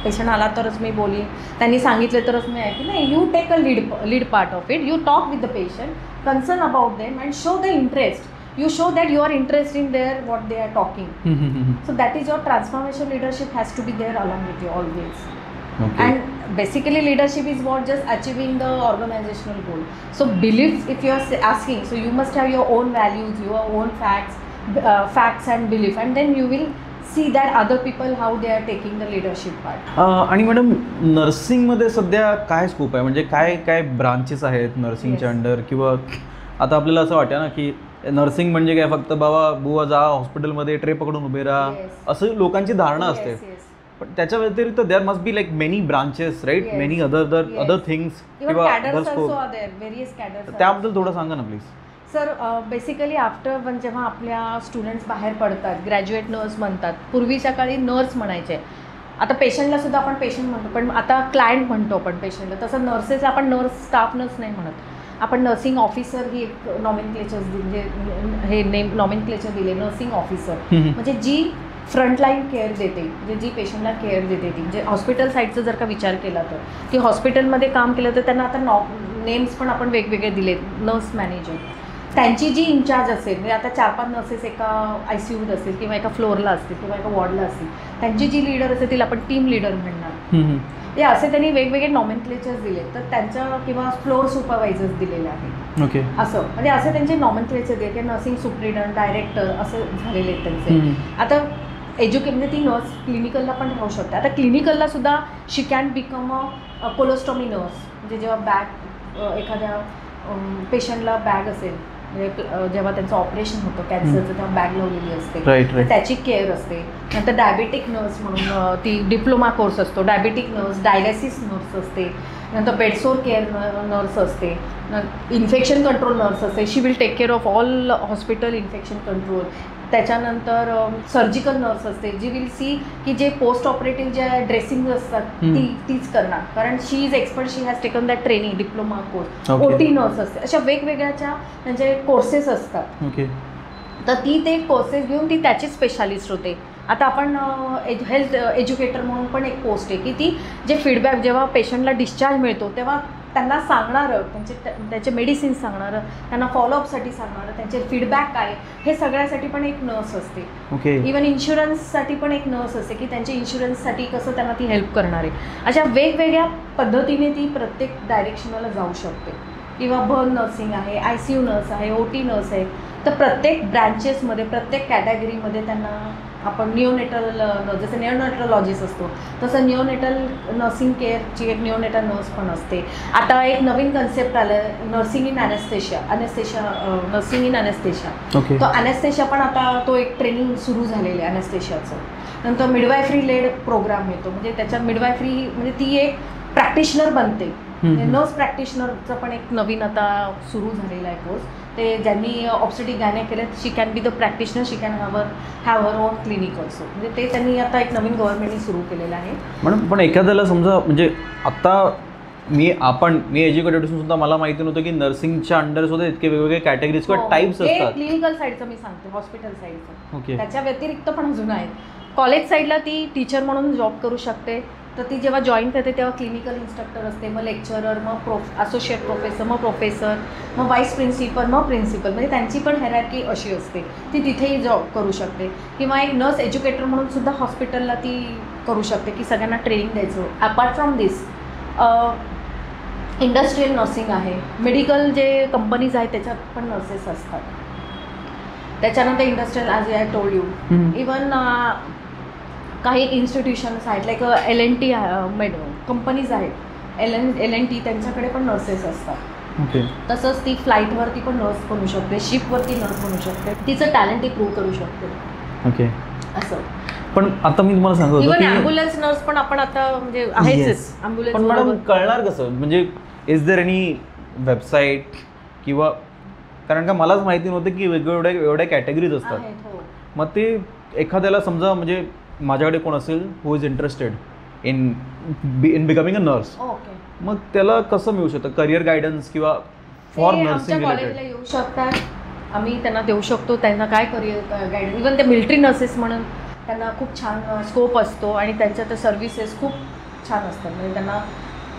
B: patient आला तरच मी बोली, त्यांनी सांगितलं तरच मी ऐकली. नाही, you take a lead part of it. You talk with the patient, concern about them and show the interest. You show that you are interested in their what they are talking. So that is your transformation leadership has to be there along with you always. Okay. And basically leadership is what just achieving the organizational goal. So beliefs, if you are asking, so you must have your own values, your own facts and belief, and then you will see that other people how they are taking the leadership part.
A: आणि madam नर्सिंगमध्ये सध्या काय scope आहे, म्हणजे काय branches आहेत नर्सिंगच्या under, किंवा आता आपल्याला असं वाटतं ना की नर्सिंग म्हणजे काय फक्त बाबा बुवा जा हॉस्पिटलमध्ये ट्रे पकडून उभे राहा, असं लोकांची धारणा असते. पण त्याच्या व्यतिरिक्त there must be like many branches, right, many other things किंवा त्याबद्दल थोडं सांगा ना प्लीज.
B: सर बेसिकली आफ्टर जेव्हा आपल्या स्टुडंट्स बाहेर पडतात, ग्रॅज्युएट नर्स म्हणतात, पूर्वीच्या काळी नर्स म्हणायचे, आता पेशंटला सुद्धा आपण पेशंट म्हणतो, पण आता क्लायंट म्हणतो आपण पेशंटला. तसं नर्सेस आपण नर्स स्टाफ नर्स नाही म्हणत, आपण नर्सिंग ऑफिसर ही एक नॉमेनक्लेचर म्हणजे हे नेम नॉमेनक्लेचर दिले, नर्सिंग ऑफिसर म्हणजे जी फ्रंटलाईन केअर देते, म्हणजे जी पेशंटला केअर देते ती, म्हणजे हॉस्पिटल साईडचा जर का विचार केला तर की हॉस्पिटलमध्ये काम केलं तर त्यांना आता नेम्स पण आपण वेगवेगळे दिलेत. नर्स मॅनेजर, त्यांची जी इंचार्ज असेल, म्हणजे आता 4-5 नर्सेस एका ICUत असतील किंवा एका फ्लोअरला असतील किंवा एका वॉर्डला असतील, त्यांची जी लीडर असेल तिला आपण टीम लीडर म्हणणार. हे असे त्यांनी वेगवेगळे नॉमेनक्लेचर्स दिले, तर त्यांच्या किंवा फ्लोअर सुपरवायझर्स दिलेले आहेत.
A: ओके,
B: असं म्हणजे असे त्यांचे नॉमेनक्लेचर दिले की नर्सिंग सुप्रिडंट, डायरेक्टर असं झालेले आहेत त्यांचे. आता म्हणजे ती नर्स क्लिनिकलला पण राहू शकते. आता क्लिनिकलला सुद्धा she can become a colostomy nurse, म्हणजे जेव्हा बॅग एखाद्या पेशंटला बॅग असेल, म्हणजे जेव्हा त्यांचं ऑपरेशन होतं कॅन्सरचं तेव्हा बॅग लावलेली असते, त्याची केअर असते. नंतर डायबेटिक नर्स म्हणून ती डिप्लोमा कोर्स असतो, डायबेटिक नर्स, डायलिसिस नर्स असते. नंतर बेडसोर केअर नर्स असते, इन्फेक्शन कंट्रोल नर्स असते, she will take care of all hospital infection control. त्याच्यानंतर सर्जिकल नर्स असते, जी विल सी की जे पोस्ट ऑपरेटिव्ह जे ड्रेसिंग असतात तीच करणार, कारण she is expert, she has taken that training, diploma course. OT nurse असते. अशा वेगवेगळ्याच्या म्हणजे कोर्सेस असतात. तर ती ते कोर्सेस घेऊन ती त्याची स्पेशालिस्ट होते. आता आपण हेल्थ एज्युकेटर म्हणून पण एक पोस्ट आहे की ती जे फीडबॅक जेव्हा पेशंटला डिस्चार्ज मिळतो तेव्हा त्यांना सांगणारं, त्याचे मेडिसिन्स सांगणारं, त्यांना फॉलोअपसाठी सांगणारं, त्यांचे फीडबॅक काय, हे सगळ्यासाठी पण एक नर्स असते. इवन इन्शुरन्ससाठी पण एक नर्स असते की त्यांच्या इन्शुरन्ससाठी कसं त्यांना ती हेल्प करणार आहे. अशा वेगवेगळ्या पद्धतीने ती प्रत्येक डायरेक्शनला जाऊ शकते. किंवा बर्न नर्सिंग आहे, ICU नर्स आहे, OT नर्स आहे. तर प्रत्येक ब्रँचेसमध्ये, प्रत्येक कॅटेगरीमध्ये त्यांना आपण निओनेटल, जसं निओनेटलॉजिस्ट असतो तसं निओनेटल नर्सिंग केअरची एक निओनेटल नर्स पण असते. आता एक नवीन कन्सेप्ट आलं आहे, nursing in anaesthesia, nursing in anaesthesia. तो ॲनेस्थेशिया पण आता तो एक ट्रेनिंग सुरू झालेलं आहे ॲनेस्थेशियाचं. नंतर मिडवायफ्री लेड प्रोग्राम येतो, म्हणजे त्याच्यात मिडवायफ्री म्हणजे ती एक प्रॅक्टिशनर बनते. नर्स प्रॅक्टिशनरचं पण एक नवीन आता सुरू झालेला आहे कोर्स. ते ज्यांनी ऑब्स्टेटिक गायनेक केलं, she can be the practitioner, she can have her own clinic also. म्हणजे ते त्यांनी आता एक नवीन गव्हर्नमेंटने सुरू केलेलं आहे.
A: पण एखाद्याला समजा म्हणजे आता मी एज्युकेटेड असून सुद्धा मला माहिती नव्हतं की नर्सिंगच्या अंडर सुद्धा इतके वेगवेगळे कॅटेगरीज किंवा टाईप्स असतात.
B: क्लिनिकल साईडचं मी सांगते, हॉस्पिटल साईडचं. त्याच्या व्यतिरिक्त पण अजून आहेत. कॉलेज साईडला ती टीचर म्हणून जॉब करू शकते. तर ती जेव्हा जॉईन करते तेव्हा क्लिनिकल इन्स्ट्रक्टर असते, मग लेक्चरर, मग असोसिएट प्रोफेसर, मग प्रोफेसर, मग व्हाईस प्रिन्सिपल, मग प्रिन्सिपल. म्हणजे त्यांची पण हायरार्की अशी असते, ती तिथेही जॉब करू शकते. किंवा एक नर्स एज्युकेटर म्हणून सुद्धा हॉस्पिटलला ती करू शकते की सगळ्यांना ट्रेनिंग द्यायचं. Apart from this industrial nursing आहे, मेडिकल जे कंपनीज आहेत त्याच्यात पण नर्सेस असतात. त्याच्यानंतर industrial, as I told you, even काही इन्स्टिट्यूशन्स आहेत, लाईक L&T कंपनीज आहेत, L&T त्यांच्याकडे पण नर्सेस असतात. तसंच ती फ्लाईटवरती पण नर्स बनू शकते, शिपवरती नर्स बनू शकते, तिचं टॅलेंट ती प्रूव्ह करू शकते. असं.
A: पण आता मी तुम्हाला सांगतो
B: इव्हन ॲम्ब्युलन्स नर्स पण आपण आता म्हणजे आहेच.
A: पण मॅडम कळणार कसं, म्हणजे इज देअर एनी वेबसाईट किंवा, कारण का मलाच माहिती नव्हतं की एवढ्या कॅटेगरीज असतात. मग ते एखाद्याला समजा म्हणजे माझ्याकडे कोण असेल who is interested in becoming a nurse, मग त्याला कसं मिळू शकतं करिअर गायडन्स किंवा फॉर नर्सिंग
B: कॉलेजला येऊ शकतात, आम्ही त्यांना देऊ शकतो. त्यांना काय करिअर गायडन्स, इव्हन ते मिलिटरी नर्सेस म्हणून त्यांना खूप छान स्कोप असतो आणि त्यांच्या त्या सर्व्हिसेस खूप छान असतात. म्हणजे त्यांना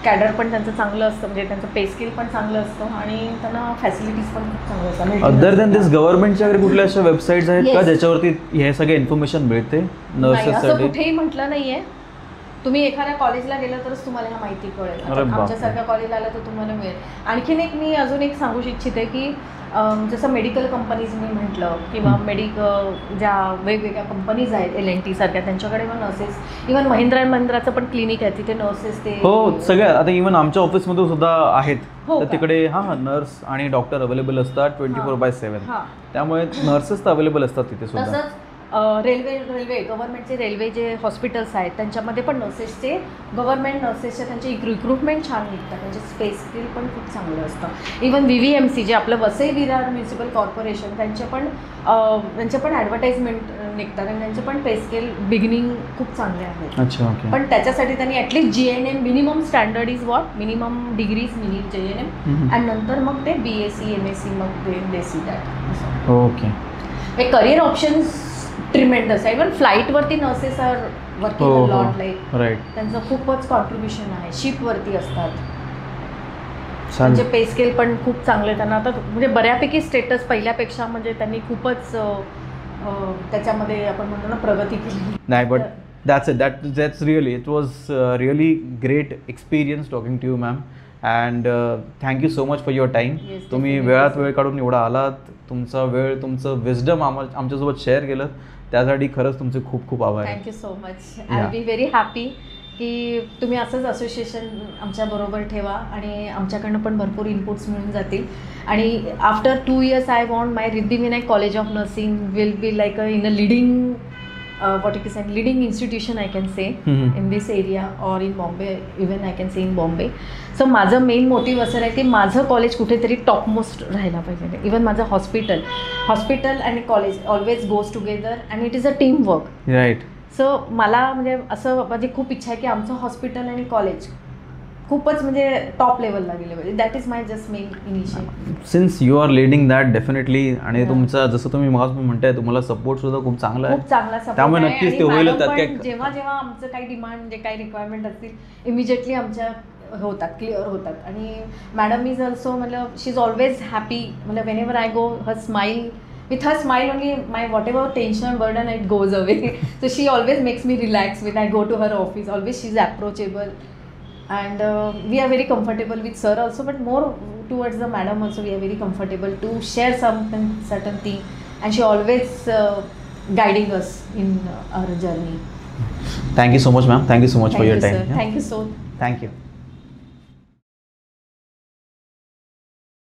B: कॅडर पण त्यांचं चांगलं असतं, म्हणजे त्यांचं पे स्किल पण चांगलं असतं आणि त्यांना फॅसिलिटीज पण खूप चांगलं असतात.
A: अदर दॅन दिस गव्हर्नमेंटच्या वगैरे कुठल्या अशा वेबसाईट्स आहेत का ज्याच्यावरती हे सगळे इन्फॉर्मेशन मिळते नर्सेससाठी?
B: असं कुठेही म्हटलं नाही आहे. तुम्ही एखाद्या कॉलेजला गेलं तरच तुम्हाला ह्या माहिती कळेल. आमच्यासारख्या कॉलेजला आलं तर तुम्हाला मिळेल. आणखीन एक मी अजून एक सांगू इच्छिते की जसं मेडिकल कंपनीज मी म्हटलं किंवा ज्या वेगवेगळ्या कंपनीज आहेत L&T सारख्या, त्यांच्याकडे पण नर्सेस, इव्हन महिंद्राचं पण क्लिनिक आहे, तिथे नर्सेस ते
A: हो सगळ्या. आता इव्हन आमच्या ऑफिसमध्ये सुद्धा आहेत, तर तिकडे नर्स आणि डॉक्टर अवेलेबल असतात 24/7. त्यामुळे नर्सेस तर अवेलेबल असतात तिथे सुद्धा.
B: तसंच रेल्वे गव्हर्नमेंटचे रेल्वे जे हॉस्पिटल्स आहेत त्यांच्यामध्ये पण नर्सेसचे गव्हर्नमेंट नर्सेसचे त्यांचे रिक्रुटमेंट छान निघतात, त्यांचे स्पेस स्किल पण खूप चांगलं असतं. इवन VVMC जे आपलं वसई विरार म्युन्सिपल कॉर्पोरेशन त्यांचे पण ॲडव्हर्टाइजमेंट निघतात आणि त्यांचे पण पे स्केल बिगिनिंग खूप चांगले आहेत.
A: अच्छा, ओके.
B: पण त्याच्यासाठी त्यांनी at least GNM minimum standard is what minimum degrees JNM आणि नंतर मग ते BSc MSc मग they see that.
A: Okay.
B: Career options tremendous आहे. इवन फ्लाईटवरती nurses are working lot, like
A: right.
B: त्यांचं खूपच कॉन्ट्रीब्युशन आहे. शिपवरती असतात, त्यांचे पे स्केल पण खूप चांगले. त्यांना आता म्हणजे बऱ्यापैकी स्टेटस पहिल्यापेक्षा म्हणजे त्यांनी खूपच त्याच्यामध्ये आपण म्हणतो ना प्रगती केली.
A: नाही, but that's really, it was really great experience talking to you, ma'am, and thank you so much for your time. तुम्ही वेळात वेळ काढून एवढा आलात, तुमचा वेळ, तुमचं विजडम आमच्यासोबत शेअर केलं, त्यासाठी खरंच तुमचे खूप खूप आभार.
B: Thank you so much. I be very happy की तुम्ही असंच असोसिएशन आमच्याबरोबर ठेवा आणि आमच्याकडनं पण भरपूर इनपुट्स मिळून जातील. आणि after 2 years I want my Riddhi Vinayak college of nursing will be like in a leading what you can say leading institution I can say in this area or in Bombay, even I can say in Bombay. So माझं main motive असं आहे की माझं college कुठेतरी top most राहायला पाहिजे. Even माझं hospital आणि college always goes together and it is a team work,
A: right.
B: So मला म्हणजे असं माझी खूप इच्छा आहे की आमचं हॉस्पिटल आणि कॉलेज खूपच म्हणजे टॉप लेवलला गेले पाहिजे. That is my just main initiative.
A: Since you are leading that definitely, आणि तुमचा जसं तुम्ही मग म्हणताय तुम्हाला सपोर्ट सुद्धा खूप चांगला आहे,
B: खूप चांगला सपोर्ट.
A: त्यामुळे नक्कीच ते होईल.
B: जेव्हा आमचं काही डिमांड जे काही रिक्वायरमेंट असतील इमिजिएटली आमच्या क्लिअर होतात. आणि मॅडम इज ऑल्सो मतलब शी इज ऑलवेज हॅपी, मतलब Wien ever I go her smile, with her smile only my whatever tension burden it goes away. So she always makes me relax when I go to her office. Always she's approachable and we are very comfortable with sir also, but more towards the madam also we are very comfortable to share something certain thing, and she always guiding us in our journey.
A: Thank you so much, ma'am. Thank you so much for your time.
B: Thank you, sir.
A: Thank you.